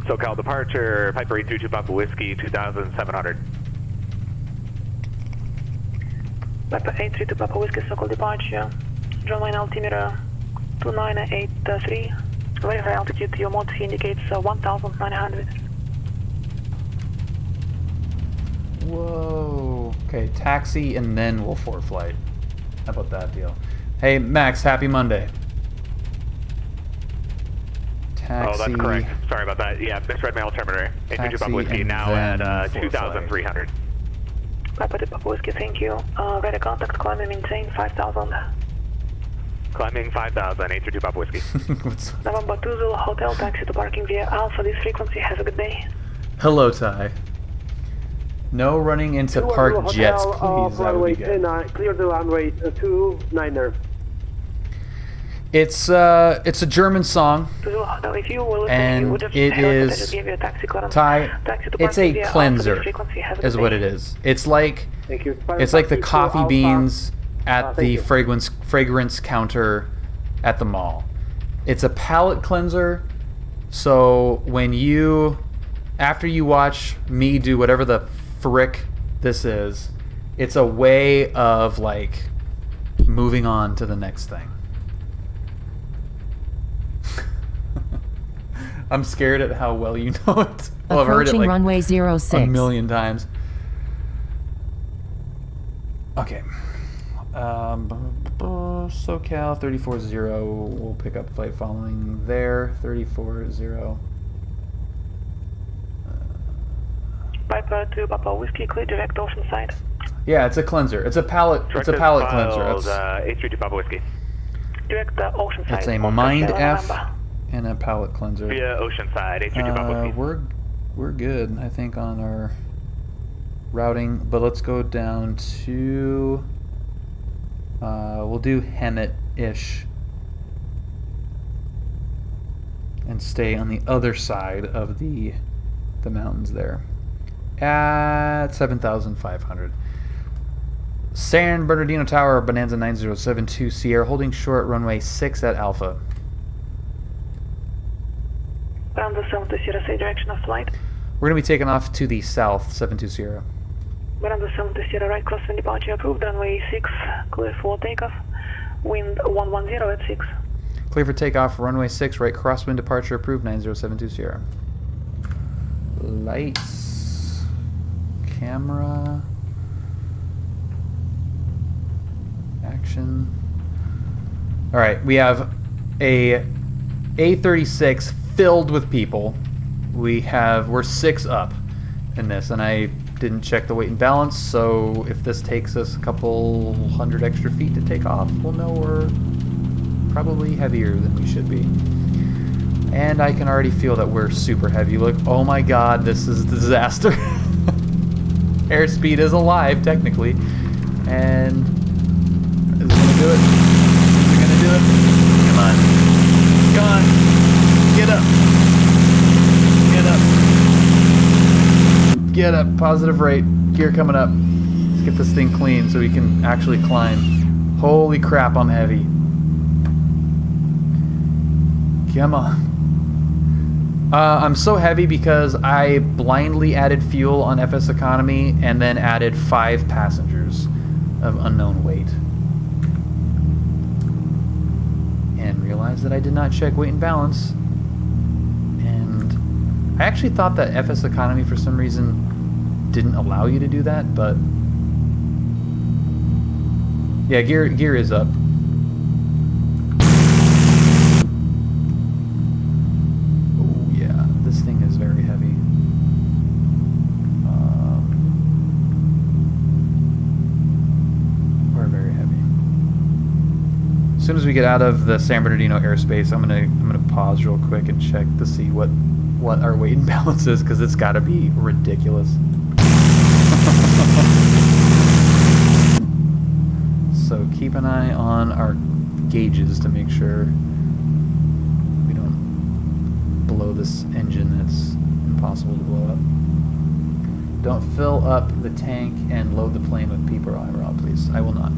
G: SoCal departure, Piper 832 Papa Whiskey, 2,700.
J: Piper 832 Papa Whiskey, so-called departure. John Wayne altimeter 2983. Verify altitude to your mode indicates 1,900.
A: Whoa. Okay, taxi and then we'll forward flight. How about that deal? Hey, Max, happy Monday. Taxi.
G: Oh, that's correct. Sorry about that. Yeah, misread my altimeter. 832 Papa Whiskey, now at 2,300.
J: Papa 2 Papa Whiskey, thank you. Ready contact, climb and maintain 5,000.
G: Climbing 5,000, 832 Papa Whiskey.
J: November 2 Zulu Hotel, taxi to parking via Alpha, this frequency, have a good day.
A: Hello, Ty. No running into parked jets, please. That would be good.
K: Clear the runway 29er.
A: It's a German song,
J: If you will,
A: and it is Ty. It's a cleanser, is what it is. It's like the coffee beans at the fragrance counter at the mall. It's a palate cleanser. So after you watch me do whatever the frick this is, it's a way of like moving on to the next thing. I'm scared at how well you know it. Well, I've heard it like
E: runway 06.
A: a million times. Okay. SoCal 340. We'll pick up flight following there. 340.
J: Piper to Papa Whiskey, clear direct Oceanside.
A: Yeah, it's a cleanser. It's a palate. It's a palate cleanser.
G: H3 to Papa Whiskey.
J: Direct Oceanside.
A: It's a Mind F and a palate cleanser.
G: Via Oceanside, H3 to Papa Whiskey.
A: We're good, I think, on our routing. But let's go down to. We'll do Hemet-ish and stay on the other side of the mountains there at 7,500. San Bernardino Tower, Bonanza 9072 Sierra, holding short runway 6 at Alpha.
J: Bonanza 720 Sierra, direction of flight.
A: We're going to be taking off to the south, 72 Sierra.
J: Bonanza 720 Sierra, right crosswind departure approved, runway 6, clear for takeoff, wind 110 at 6.
A: Clear for takeoff, runway 6, right crosswind departure approved, 9072 Sierra. Lights, camera, action. All right, we have a A36 filled with people. We're 6 up in this, and I didn't check the weight and balance, so if this takes us a couple hundred extra feet to take off, we'll know we're probably heavier than we should be. And I can already feel that we're super heavy. Look, oh my god, this is a disaster. Airspeed is alive, technically. And is it gonna do it? Is it gonna do it? Come on. Come on. Get up. Get up. Get up. Positive rate. Gear coming up. Let's get this thing clean so we can actually climb. Holy crap, I'm heavy. Come on. I'm so heavy because I blindly added fuel on FSEconomy and then added 5 passengers of unknown weight. And realized that I did not check weight and balance. And I actually thought that FSEconomy for some reason didn't allow you to do that, but yeah, gear is up. This thing is very heavy. We're very heavy. As soon as we get out of the San Bernardino airspace, I'm gonna pause real quick and check to see what our weight and balance is, because it's got to be ridiculous. So keep an eye on our gauges to make sure we don't blow this engine that's impossible to blow up. Don't fill up the tank and load the plane with people, please. I will not.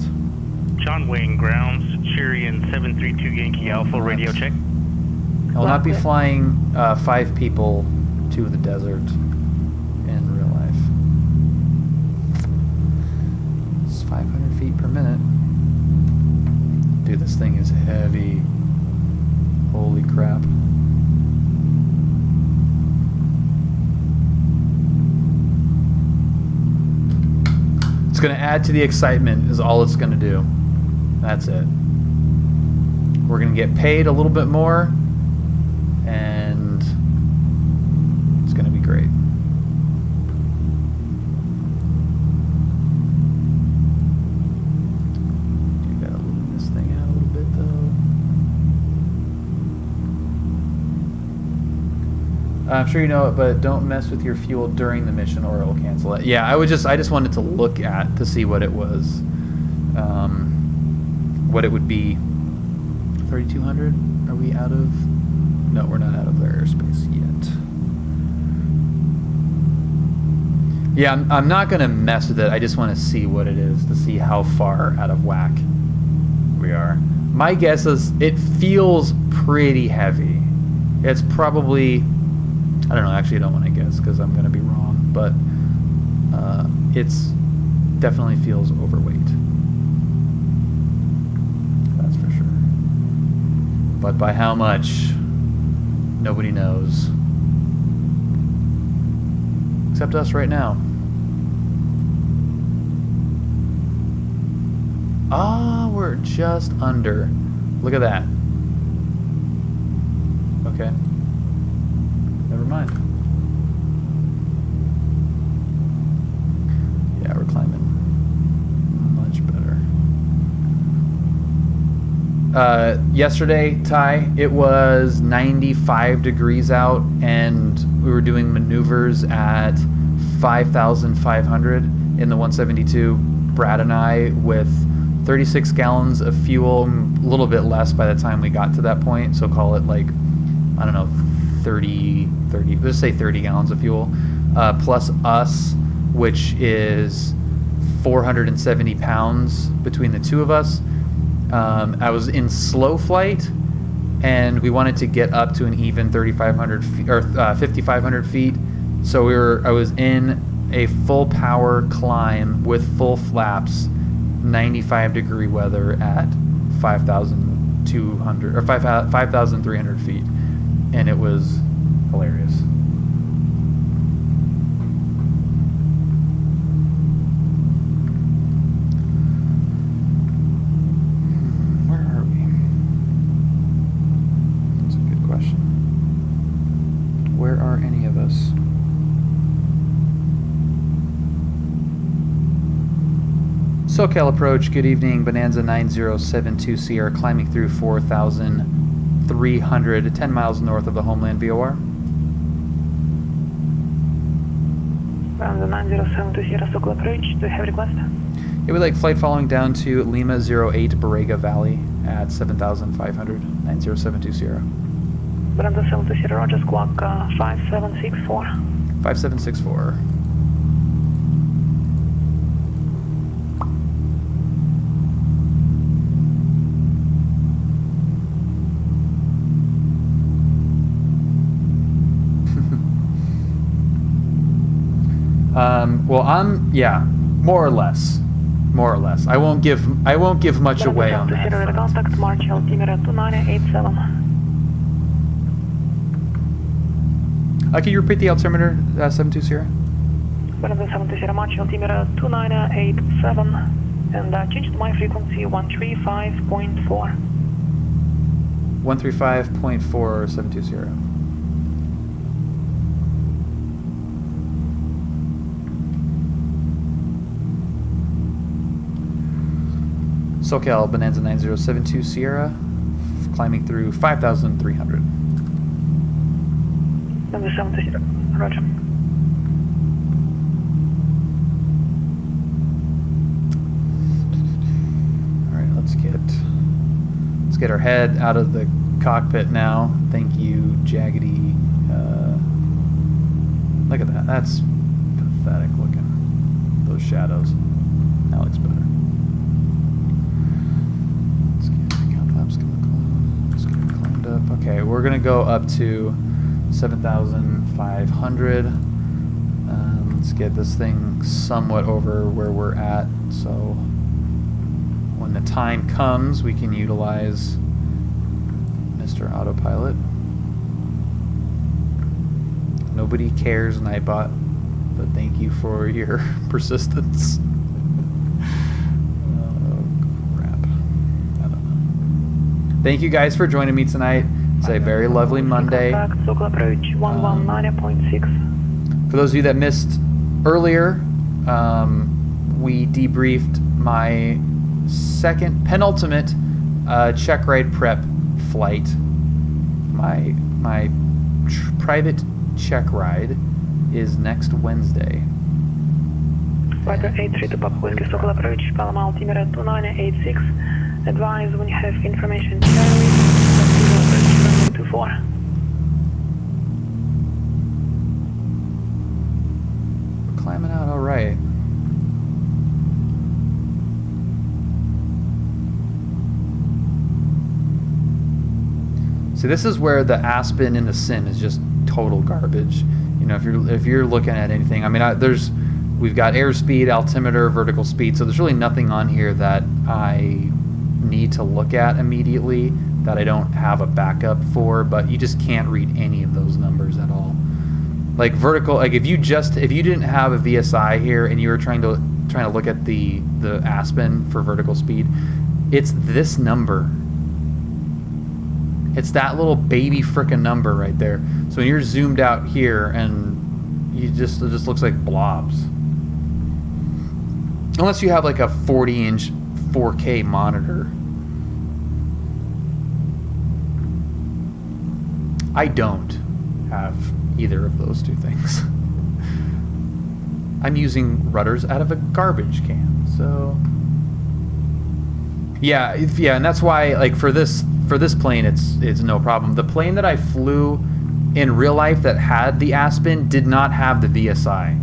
L: John Wayne grounds, Cherian 732 Yankee Alpha, radio check.
A: I will not be flying 5 people to the desert in real life. It's 500 feet per minute. Dude, this thing is heavy. Holy crap. It's going to add to the excitement is all it's going to do. That's it. We're going to get paid a little bit more, and it's going to be great. You got to lean this thing out a little bit, though. I'm sure you know it, but don't mess with your fuel during the mission or it'll cancel it. Yeah, I just wanted to look to see what it was, what it would be 3200. Are we out of? No, we're not out of their airspace yet. Yeah, I'm not gonna mess with it. I just want to see what it is, to see how far out of whack we are. My guess is it feels pretty heavy. It's probably, I don't know, actually I don't want to guess because I'm gonna be wrong, but it's definitely feels overweight. That's for sure. But by how much, nobody knows. Except us right now. Ah, we're just under. Look at that. Okay. Never mind. Yeah, we're climbing much better. Yesterday, Ty, it was 95 degrees out, and we were doing maneuvers at 5,500 in the 172. Brad and I with 36 gallons of fuel, a little bit less by the time we got to that point, so call it like, I don't know, 30, let's say 30 gallons of fuel, plus us, which is 470 pounds between the two of us. I was in slow flight, and we wanted to get up to an even 3,500 feet, or 5,500 feet, so I was in a full power climb with full flaps, 95 degree weather at 5,200 or 5,300 feet, and it was hilarious. Where are we? That's a good question. Where are any of us? SoCal approach, good evening, Bonanza 9072 Sierra, climbing through 4,300, 10 miles north of the homeland VOR.
J: Bonanza 9072 Sierra, SoCal approach, do you have a request?
A: It would like flight following down to Lima 08 Borrega Valley at 7,500, 9072 Sierra.
J: Bonanza 72 Sierra, Roger, squawk 5764.
A: 5764. Well, yeah, more or less. I won't give much away on that.
J: Contact March altimeter 2987.
A: Can you repeat the altimeter, 72 Sierra?
J: Bonanza 72 Sierra, March altimeter 2987, and change to my frequency 135.4.
A: 135.4, 72 Sierra. SoCal, Bonanza 9072 Sierra, climbing through 5,300.
J: Bonanza 72 Sierra, Roger.
A: All right, let's get our head out of the cockpit now. Thank you, Jaggedy. Look at that. That's pathetic looking. Those shadows. That looks better. Okay, we're gonna go up to 7,500. Let's get this thing somewhat over where we're at, so when the time comes, we can utilize Mr. Autopilot. Nobody cares, Nightbot, but thank you for your persistence. Thank you guys for joining me tonight. It's a very lovely Monday.
J: Approach 119.6.
A: For those of you that missed earlier, we debriefed my penultimate check ride prep flight. My private check ride is next Wednesday.
J: Fighter 83 to Papa Whiskey, SoCal approach, Paloma altimeter 2986. Advise when you have information. Charlie, 24.
A: We're climbing out all right. See, this is where the Aspen and the Sin is just total garbage. You know, if you're looking at anything, I mean, we've got airspeed, altimeter, vertical speed, so there's really nothing on here that I need to look at immediately that I don't have a backup for. But you just can't read any of those numbers at all. Like vertical, like if you didn't have a VSI here and you were trying to look at the Aspen for vertical speed, it's this number. It's that little baby frickin' number right there. So when you're zoomed out here and it just looks like blobs. Unless you have like a 40-inch 4K monitor. I don't have either of those two things. I'm using rudders out of a garbage can, so yeah, and that's why, like, for this plane, it's no problem. The plane that I flew in real life that had the Aspen did not have the VSI,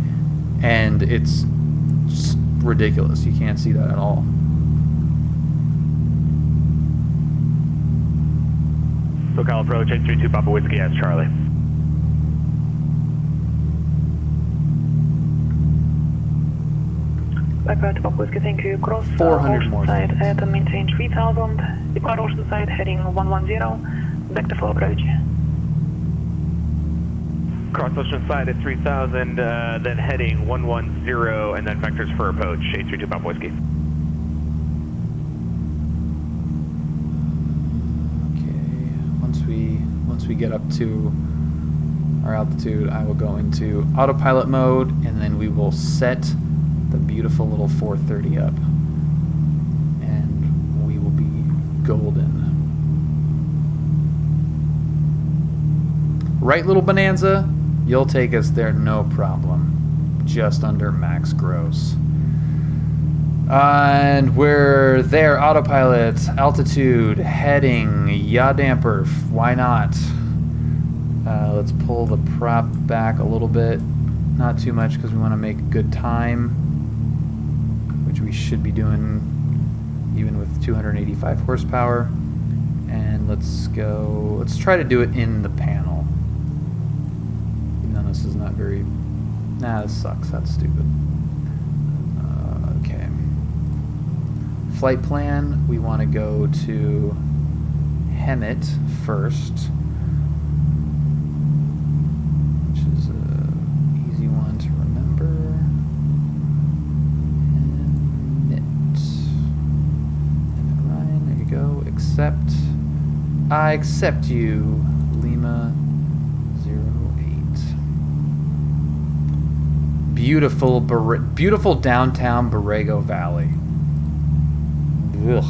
A: and it's just ridiculous. You can't see that at all.
L: SoCal approach 832 Papa Whiskey as Charlie.
J: Back to Papa Whiskey, thank you. Cross
A: 400
J: ocean
A: more
J: side at and maintain 3000. Depart ocean side heading 110. Back to full approach.
G: Cross ocean side at 3000, then heading 110, and then vectors for approach 832 Papa Whiskey.
A: Once we get up to our altitude, I will go into autopilot mode, and then we will set the beautiful little 430 up, and we will be golden. Right, little Bonanza? You'll take us there, no problem. Just under max gross. And we're there, autopilot, altitude, heading, yaw damper, why not? Let's pull the prop back a little bit. Not too much because we want to make good time, which we should be doing even with 285 horsepower. And let's try to do it in the panel. Even though this is not very, this sucks, that's stupid. Okay. Flight plan, we want to go to Hemet first, which is an easy one to remember. Hemet Ryan, there you go. Accept. I accept you, Lima 08. Beautiful downtown Borrego Valley. Ugh.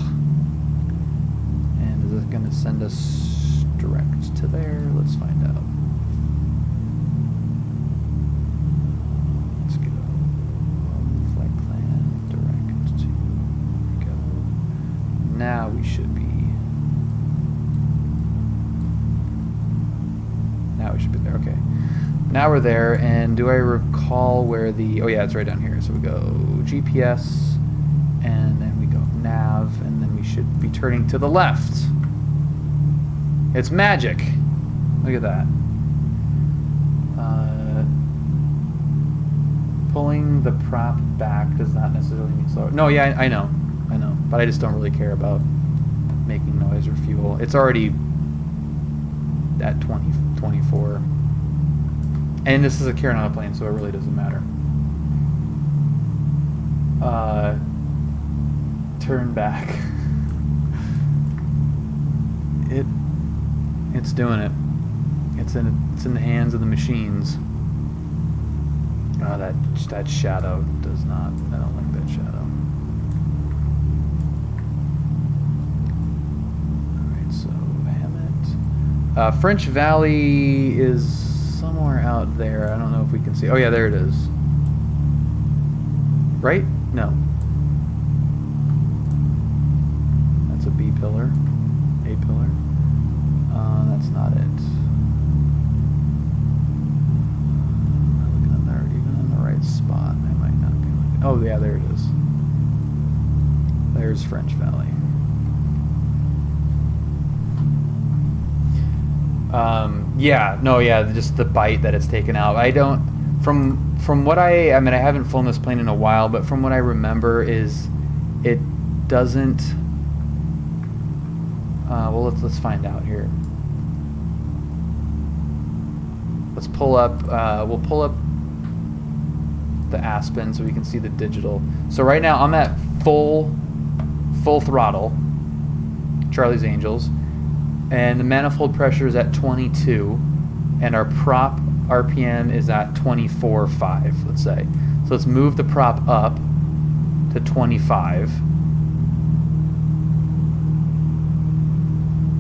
A: And is it going to send us direct to there? Let's find out. Let's go. Flight plan, direct to Borrego. Now we should be. Now we should be there. Okay. Now we're there, and do I recall where the... Oh yeah, it's right down here. So we go GPS, and then we go nav, and then we should be turning to the left. It's magic. Look at that. Pulling the prop back does not necessarily mean slower. No, yeah, I know. But I just don't really care about making noise or fuel. It's already at 24. And this is a Carenado plane, so it really doesn't matter. Turn back. It's doing it. It's in the hands of the machines. Oh, that shadow does not. I don't like that shadow. All right, so Hemet. French Valley is somewhere out there. I don't know if we can see. Oh yeah, there it is. Right? No. That's a B pillar. A pillar. That's not it. I'm not looking at that even in the right spot. I might not be looking. Oh yeah, there it is. There's French Valley. Just the bite that it's taken out. I don't, from what I mean, I haven't flown this plane in a while, but from what I remember is it doesn't, well, let's find out here. Let's pull up, we'll pull up the Aspen so we can see the digital. So right now I'm at full throttle, Charlie's Angels, and the manifold pressure is at 22, and our prop RPM is at 24.5, let's say. So let's move the prop up to 25,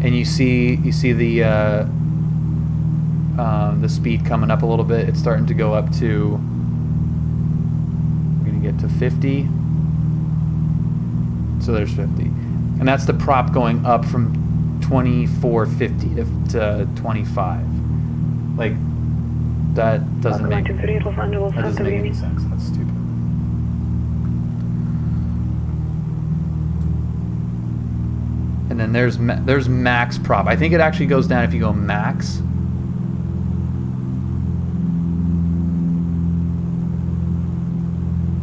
A: and you see the speed coming up a little bit. It's starting to go up to, we're gonna get to 50. So there's 50, and that's the prop going up from 24.50 to 25. Like, that doesn't make any sense. That's stupid. And then there's max prop. I think it actually goes down if you go max.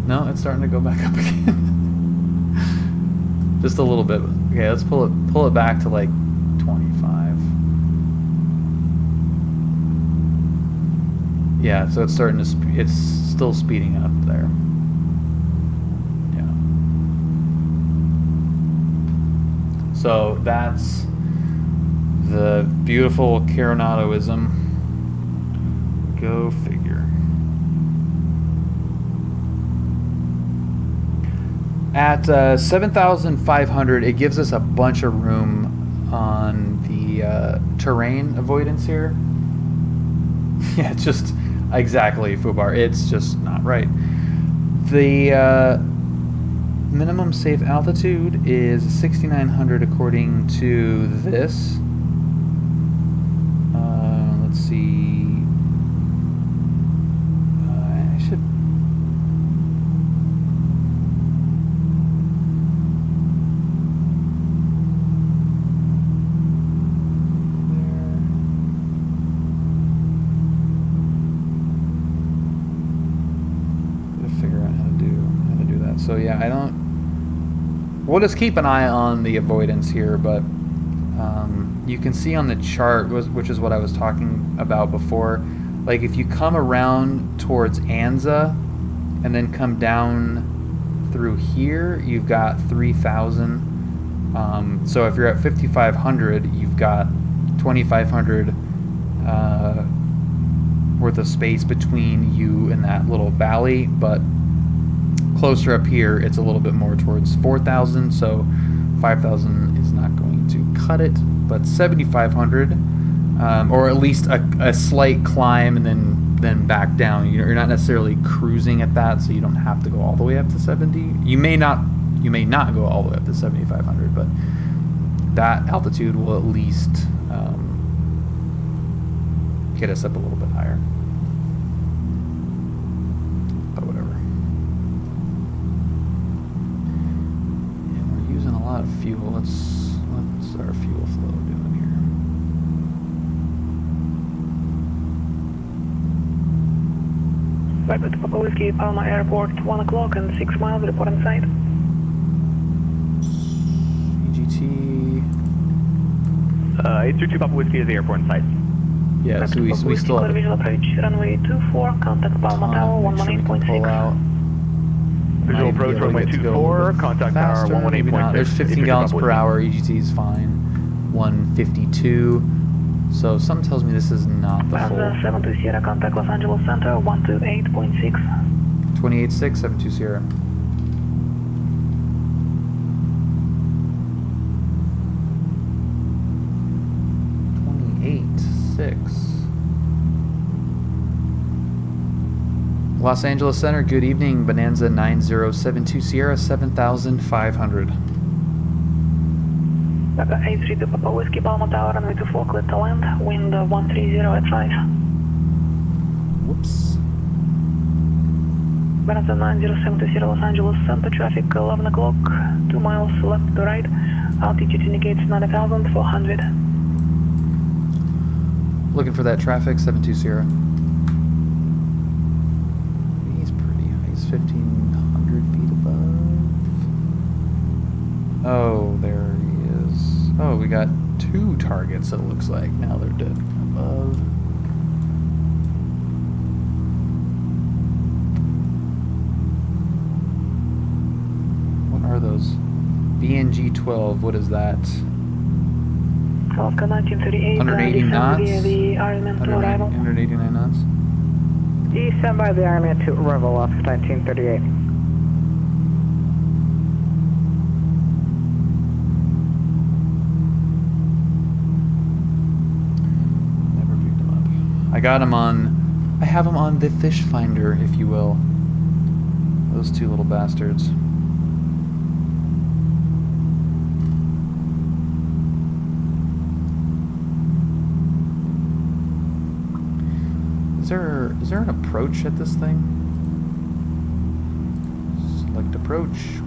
A: No, it's starting to go back up again. Just a little bit. Okay, let's pull it back to like 25. Yeah, so it's starting to it's still speeding up there. Yeah. So that's the beautiful Carenadoism. Go figure. At 7,500, it gives us a bunch of room on the terrain avoidance here. Yeah, it's just exactly, Fubar. It's just not right. The minimum safe altitude is 6,900 according to this. Let's see. I should. So yeah, we'll just keep an eye on the avoidance here, but you can see on the chart, which is what I was talking about before, like if you come around towards Anza and then come down through here, you've got 3,000. So if you're at 5,500, you've got 2,500 worth of space between you and that little valley, but closer up here, it's a little bit more towards 4,000, so 5,000 is not going to cut it, but 7,500, or at least a slight climb and then back down. You're not necessarily cruising at that, so you don't have to go all the way up to 70. You may not go all the way up to 7,500, but that altitude will at least get us up a little bit higher. A lot of fuel. What's our fuel flow doing here?
J: Right, Papa Whiskey, Palma Airport, 1 o'clock and 6 miles, report on site.
A: EGT.
M: 832 Papa Whiskey is the airport in sight.
A: Yeah, so we still have
J: visual approach, runway 24, contact Palma Tower, 118.6.
M: Visual approach, runway 24, contact tower 118.6.
A: There's 15 gallons per hour, EGT is fine. 152. So something tells me this is not the full.
J: 72 Sierra, contact Los Angeles Center, 128.6.
A: 28.6, 72 Sierra. Los Angeles Center, good evening. Bonanza 9072 Sierra, 7,500.
J: A3 to Papa Whiskey, Palma Tower, runway 24, clear to land, wind 130 at 5.
A: Whoops.
J: Bonanza 90720 Los Angeles Center, traffic 11 o'clock, 2 miles left to right, altitude indicates 9,400.
A: Looking for that traffic, 720. He's pretty high, he's 1,500 feet above. Oh, there he is. Oh, we got 2 targets, it looks like. Now they're dead above. Are those BNG-12? What is that?
J: Alaska 1938.
A: 180 knots.
J: The Ironman 2 arrival.
A: 189 knots.
N: Stand by the Ironman 2 arrival, Alaska 1938.
A: Never picked him up. I got him on. I have him on the fish finder, if you will. Those 2 little bastards. Is there an approach at this thing? Select approach.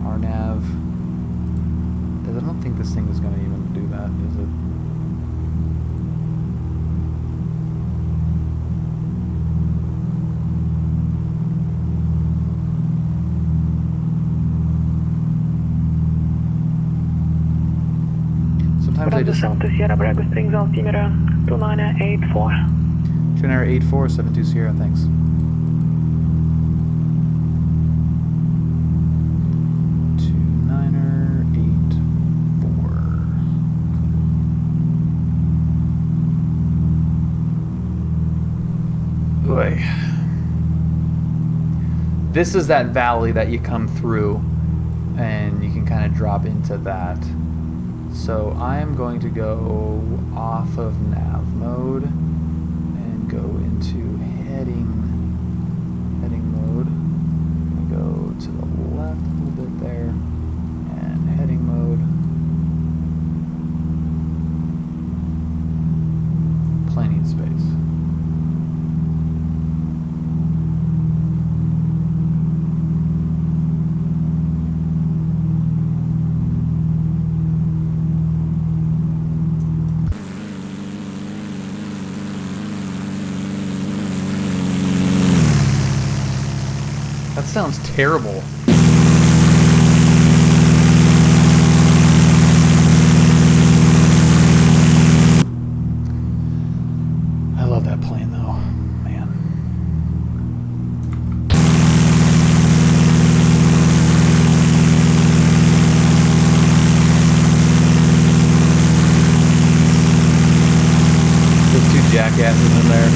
A: RNAV. I don't think this thing is going to even do that, is it? Sometimes I just...
J: to Sierra Bravo Springs, altimeter 2984.
A: 2984, 720, thanks. Boy. This is that valley that you come through, and you can kind of drop into that. So I am going to go off of nav mode and go into heading mode. I'm going to go to the left a little bit there, and heading mode. Plenty of space. That sounds terrible. I love that plane though, man. Those 2 jackasses in there.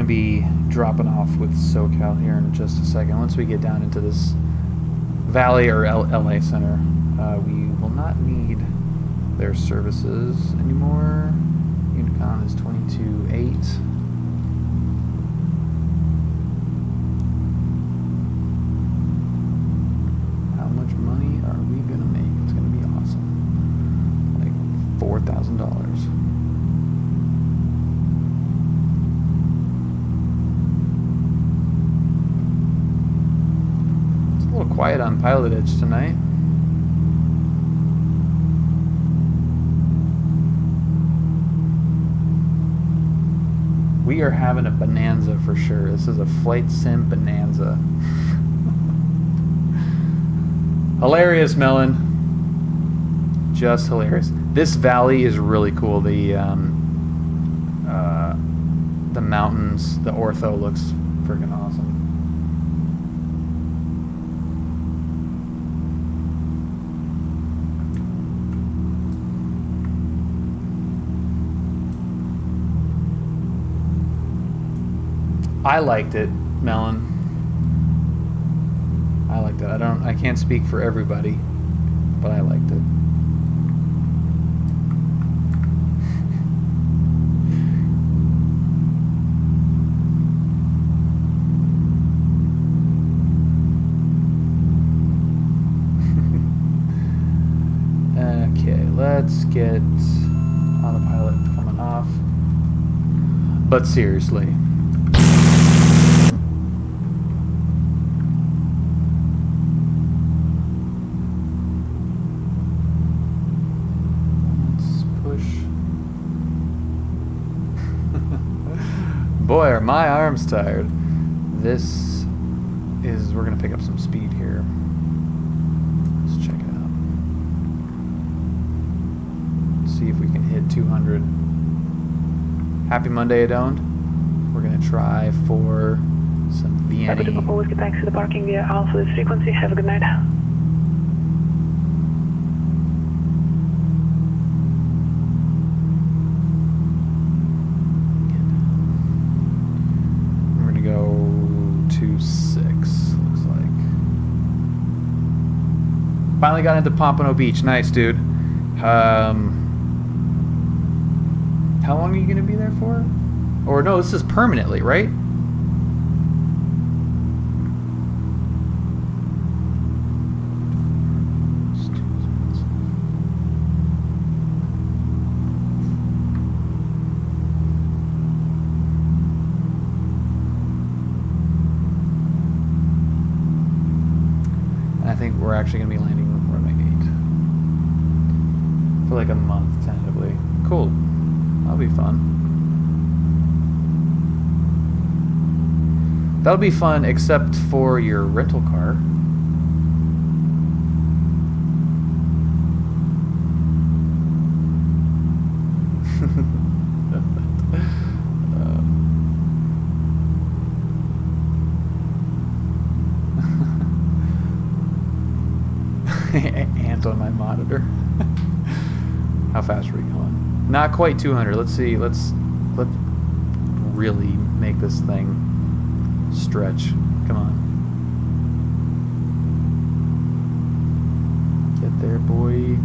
A: Be dropping off with SoCal here in just a second. Once we get down into this valley or LA Center, we will not need their services anymore. Unicon is 22.8. How much money are we gonna make? It's gonna be awesome. Like $4,000. A little quiet on PilotEdge tonight. We are having a bonanza for sure. This is a flight sim bonanza. Hilarious, Melon. Just hilarious. This valley is really cool. The mountains, the ortho looks freaking awesome. I liked it, Melon. it. I can't speak for everybody, but I liked it. Okay, let's get Autopilot coming off. But seriously. Let's push. Boy, are my arms tired. This is, we're gonna pick up some speed here. Let's check it out. See if we can hit 200. Happy Monday, Adoned. We're gonna try for some Vienna.
J: Happy to Papa Whiskey, thanks to the parking via Alpha this frequency. Have a good night.
A: We're gonna go 26, looks like. Finally got into Pompano Beach. Nice, dude. How long are you going to be there for? Or no, this is permanently, right? And I think we're actually going to be landing runway 8 for like a month, tentatively. Cool. That'll be fun. That'll be fun, except for your rental car. Ant on my monitor. How fast are we going? Not quite 200. Let's see. Let's really make this thing stretch. Come on. Get there, boy.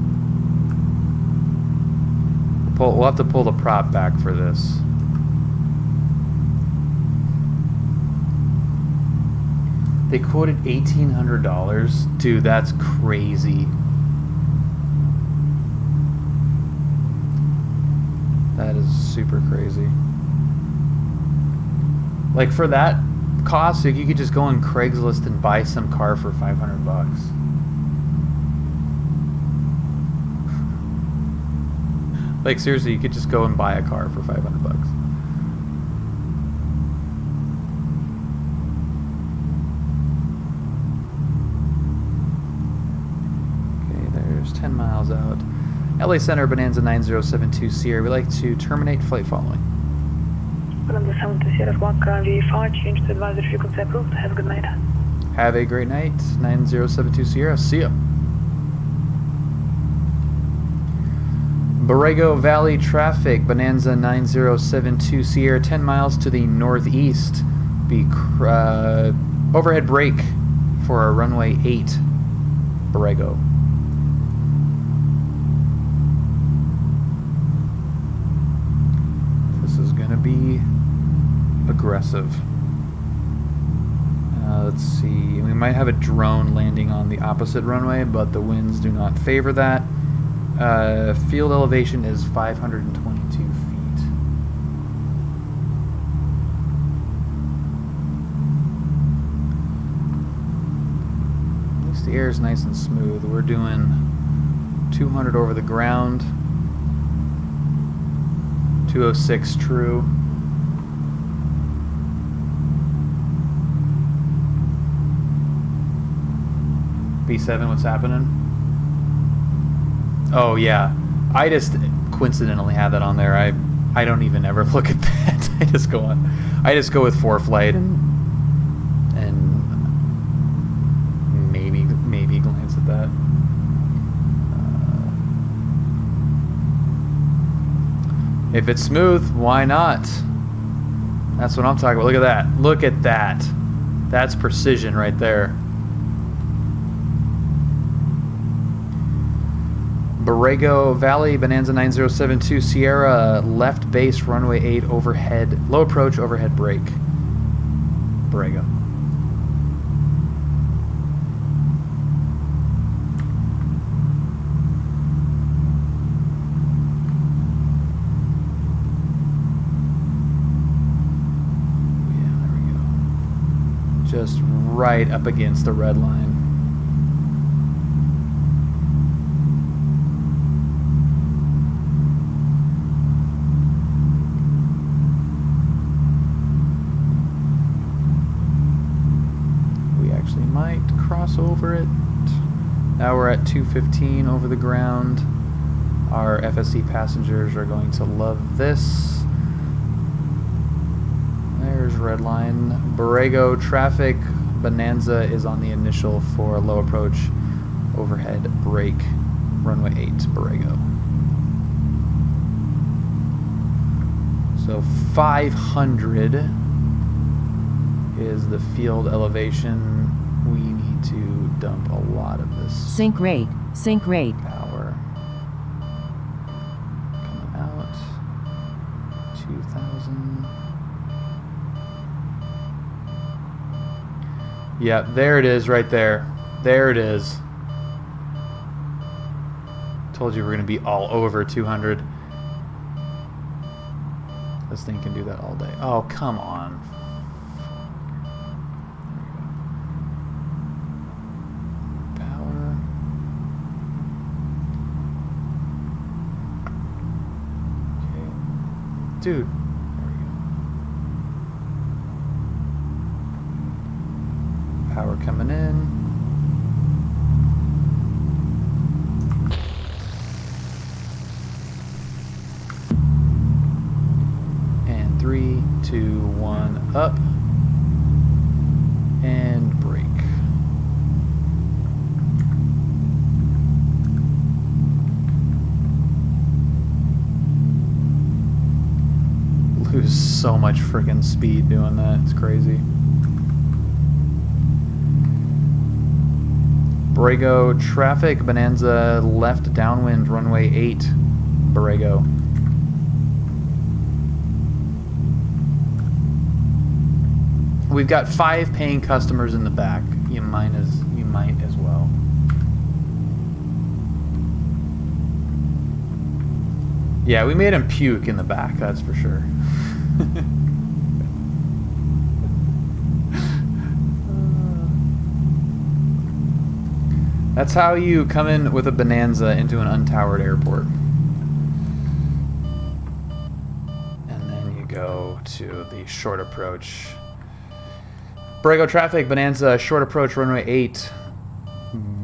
A: We'll have to pull the prop back for this. They quoted $1,800. Dude, that's crazy. That is super crazy. Like for that cost, like you could just go on Craigslist and buy some car for $500. Like seriously, you could just go and buy a car for $500. Okay, there's 10 miles out. LA Center, Bonanza 9072 Sierra. We'd like to terminate flight following.
J: Bonanza 72 Sierra, squawk VA5, change to advisory frequency approved. Have a good night.
A: Have a great night. 9072 Sierra. See ya. Borrego Valley traffic, Bonanza 9072 Sierra, 10 miles to the northeast. Be overhead brake for our runway 8, Borrego. This is going to be aggressive. Let's see. We might have a drone landing on the opposite runway, but the winds do not favor that. Field elevation is 522 feet. At least the air is nice and smooth. We're doing 200 over the ground. 206 true. B7, what's happening? Oh yeah, I just coincidentally have that on there. I don't even ever look at that. I just go with ForeFlight and maybe glance at that. If it's smooth, why not? That's what I'm talking about. Look at that. Look at that. That's precision right there. Borrego Valley, Bonanza 9072, Sierra, left base, runway 8, overhead, low approach, overhead brake. Borrego. Just right up against the red line. We actually might cross over it. Now we're at 215 over the ground. Our FSE passengers are going to love this. There's red line. Borrego traffic. Bonanza is on the initial for low approach, overhead brake, runway 8, Borrego. So 500 is the field elevation. We need to dump a lot of this.
E: Sync rate.
A: Power. Coming out. 2,000. Yeah, there it is right there. There it is. Told you we're going to be all over 200. This thing can do that all day. Oh, come on. Power. Okay. Dude. Power coming in. And 3, 2, 1, up. And brake. Lose so much freaking speed doing that. It's crazy. Borrego traffic, Bonanza left downwind, runway 8, Borrego. We've got 5 paying customers in the back. You might as well. Yeah, we made him puke in the back, that's for sure. That's how you come in with a Bonanza into an untowered airport. And then you go to the short approach. Borrego traffic, Bonanza, short approach, runway 8,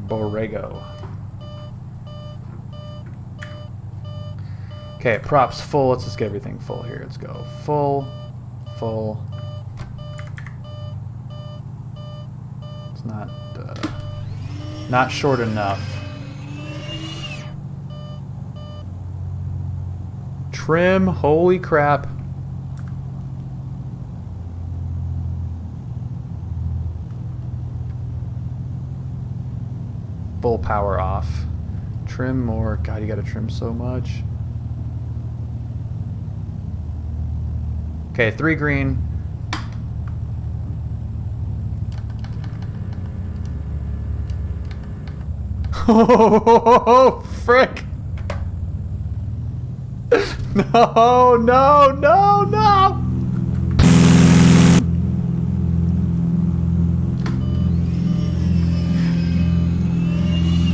A: Borrego. Okay, props full. Let's just get everything full here. Let's go full, full. It's not short enough. Trim, holy crap. Full power off. Trim more. God, you gotta trim so much. Okay, 3 green. Oh, frick. No, no, no, no.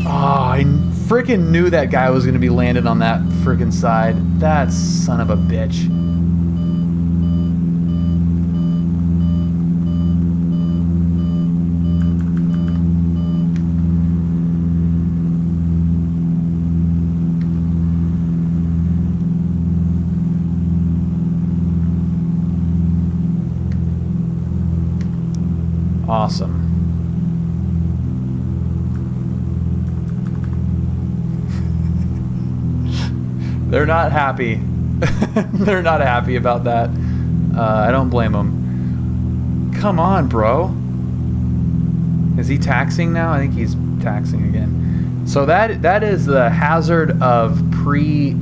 A: Oh, I freaking knew that guy was going to be landed on that freaking side. That son of a bitch. Awesome. They're not happy. They're not happy about that. I don't blame them. Come on, bro. Is he taxing now? I think he's taxing again. So that is the hazard of pre-canned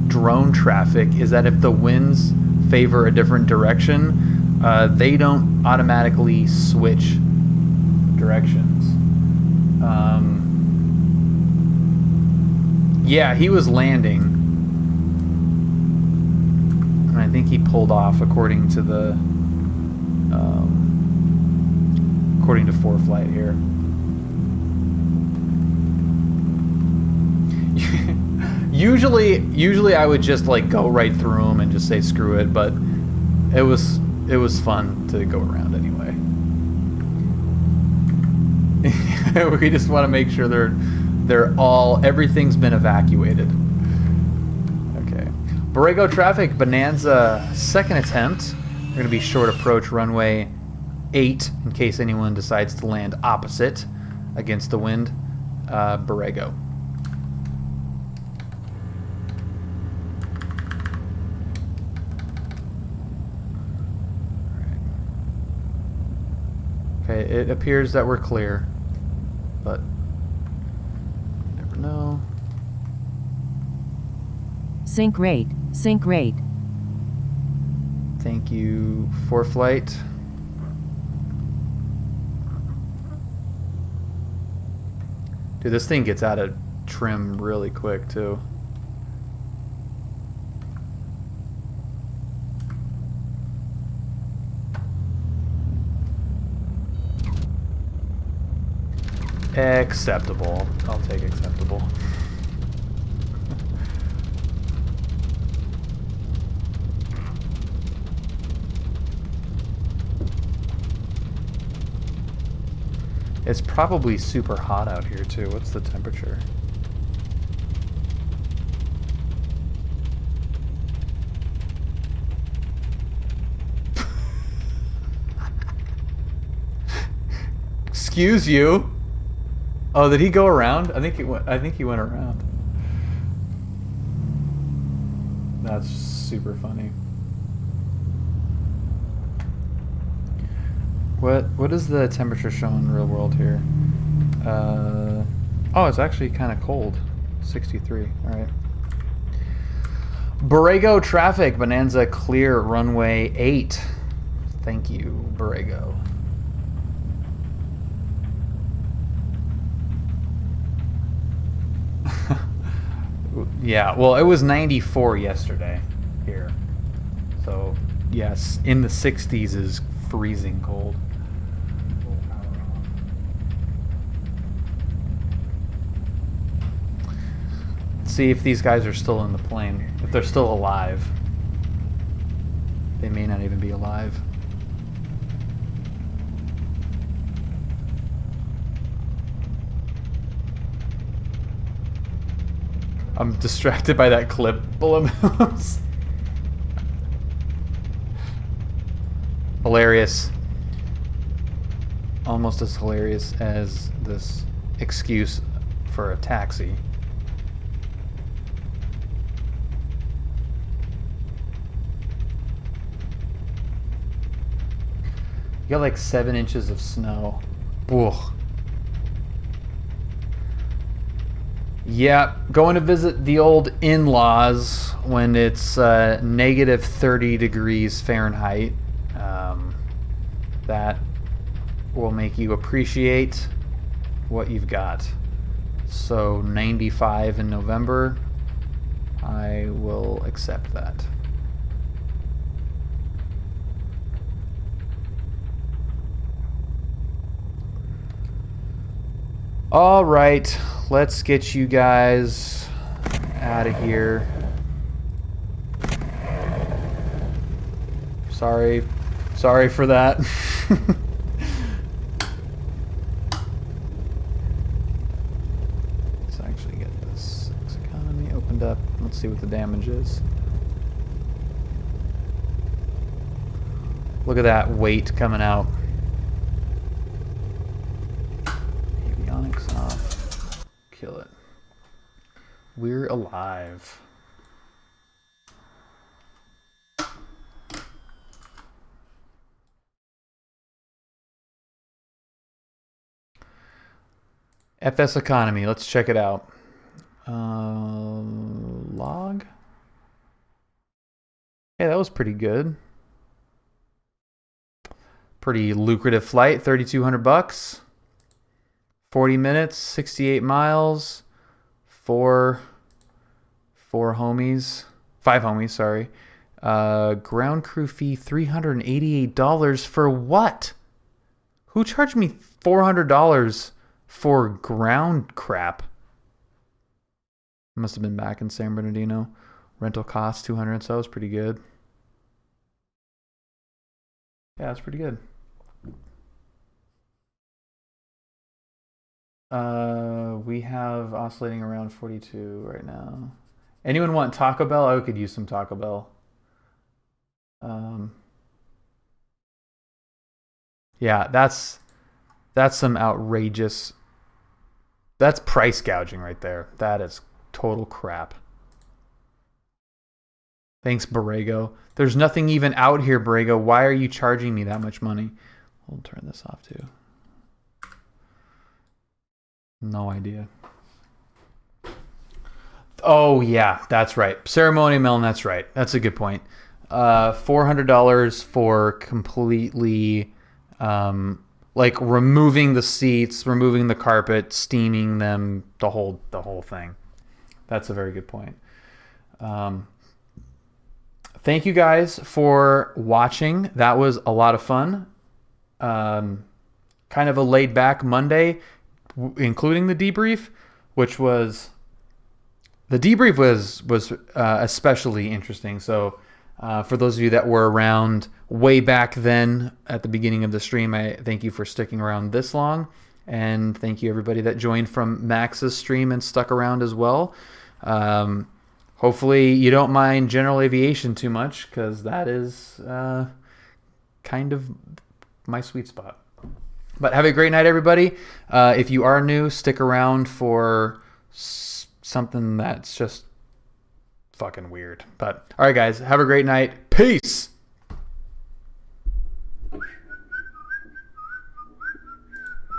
A: drone traffic, is that if the winds favor a different direction, they don't automatically switch directions. Yeah, he was landing, and I think he pulled off according to the according to ForeFlight here. Usually I would just like go right through them and just say screw it, but it was fun to go around anyway. We just want to make sure everything's been evacuated. Okay. Borrego traffic, Bonanza, second attempt. We're going to be short approach runway 8 in case anyone decides to land opposite against the wind. Borrego. Okay, it appears that we're clear, but never know.
E: Sync rate, sync rate.
A: Thank you, ForeFlight. Dude, this thing gets out of trim really quick, too. Acceptable. I'll take acceptable. It's probably super hot out here too. What's the temperature? Excuse you. Oh, did he go around? I think he went around. That's super funny. What is the temperature showing in real world here? Oh, it's actually kind of cold. 63. All right. Borrego traffic, Bonanza clear runway 8. Thank you, Borrego. Yeah, well, it was 94 yesterday here. So, yes, in the 60s is freezing cold. Let's see if these guys are still in the plane. If they're still alive. They may not even be alive. I'm distracted by that clip below moves. Hilarious. Almost as hilarious as this excuse for a taxi. You got like 7 inches of snow. Ugh. Yeah, going to visit the old in-laws when it's negative 30 degrees Fahrenheit. That will make you appreciate what you've got. So 95 in November, I will accept that. All right, let's get you guys out of here. Sorry for that. Let's actually get this FSEconomy opened up. Let's see what the damage is. Look at that weight coming out. Avionics off. Kill it. We're alive. FSEconomy. Let's check it out. Log. Yeah, that was pretty good. Pretty lucrative flight. 3,200 bucks. 40 minutes. 68 miles. Five homies. Sorry. Ground crew fee $388 for what? Who charged me $400 for ground crap? Must have been back in San Bernardino. Rental cost $200, so that was pretty good. Yeah, that's pretty good. We have oscillating around 42 right now. Anyone want Taco Bell? I could use some Taco Bell. Yeah, that's some outrageous. That's price gouging right there. That is total crap. Thanks, Borrego. There's nothing even out here, Borrego. Why are you charging me that much money? We'll turn this off too. No idea. Oh, yeah, that's right. Ceremony Melon, that's right. That's a good point. $400 for completely, like removing the seats, removing the carpet, steaming them, the whole thing. That's a very good point. Thank you guys for watching. That was a lot of fun. Kind of a laid back Monday, including the debrief, which was... The debrief was especially interesting. So for those of you that were around way back then at the beginning of the stream, I thank you for sticking around this long. And thank you everybody that joined from Max's stream and stuck around as well. Hopefully you don't mind general aviation too much, because that is kind of my sweet spot. But have a great night, everybody. If you are new, stick around for... something that's just fucking weird. But all right, guys, have a great night. Peace.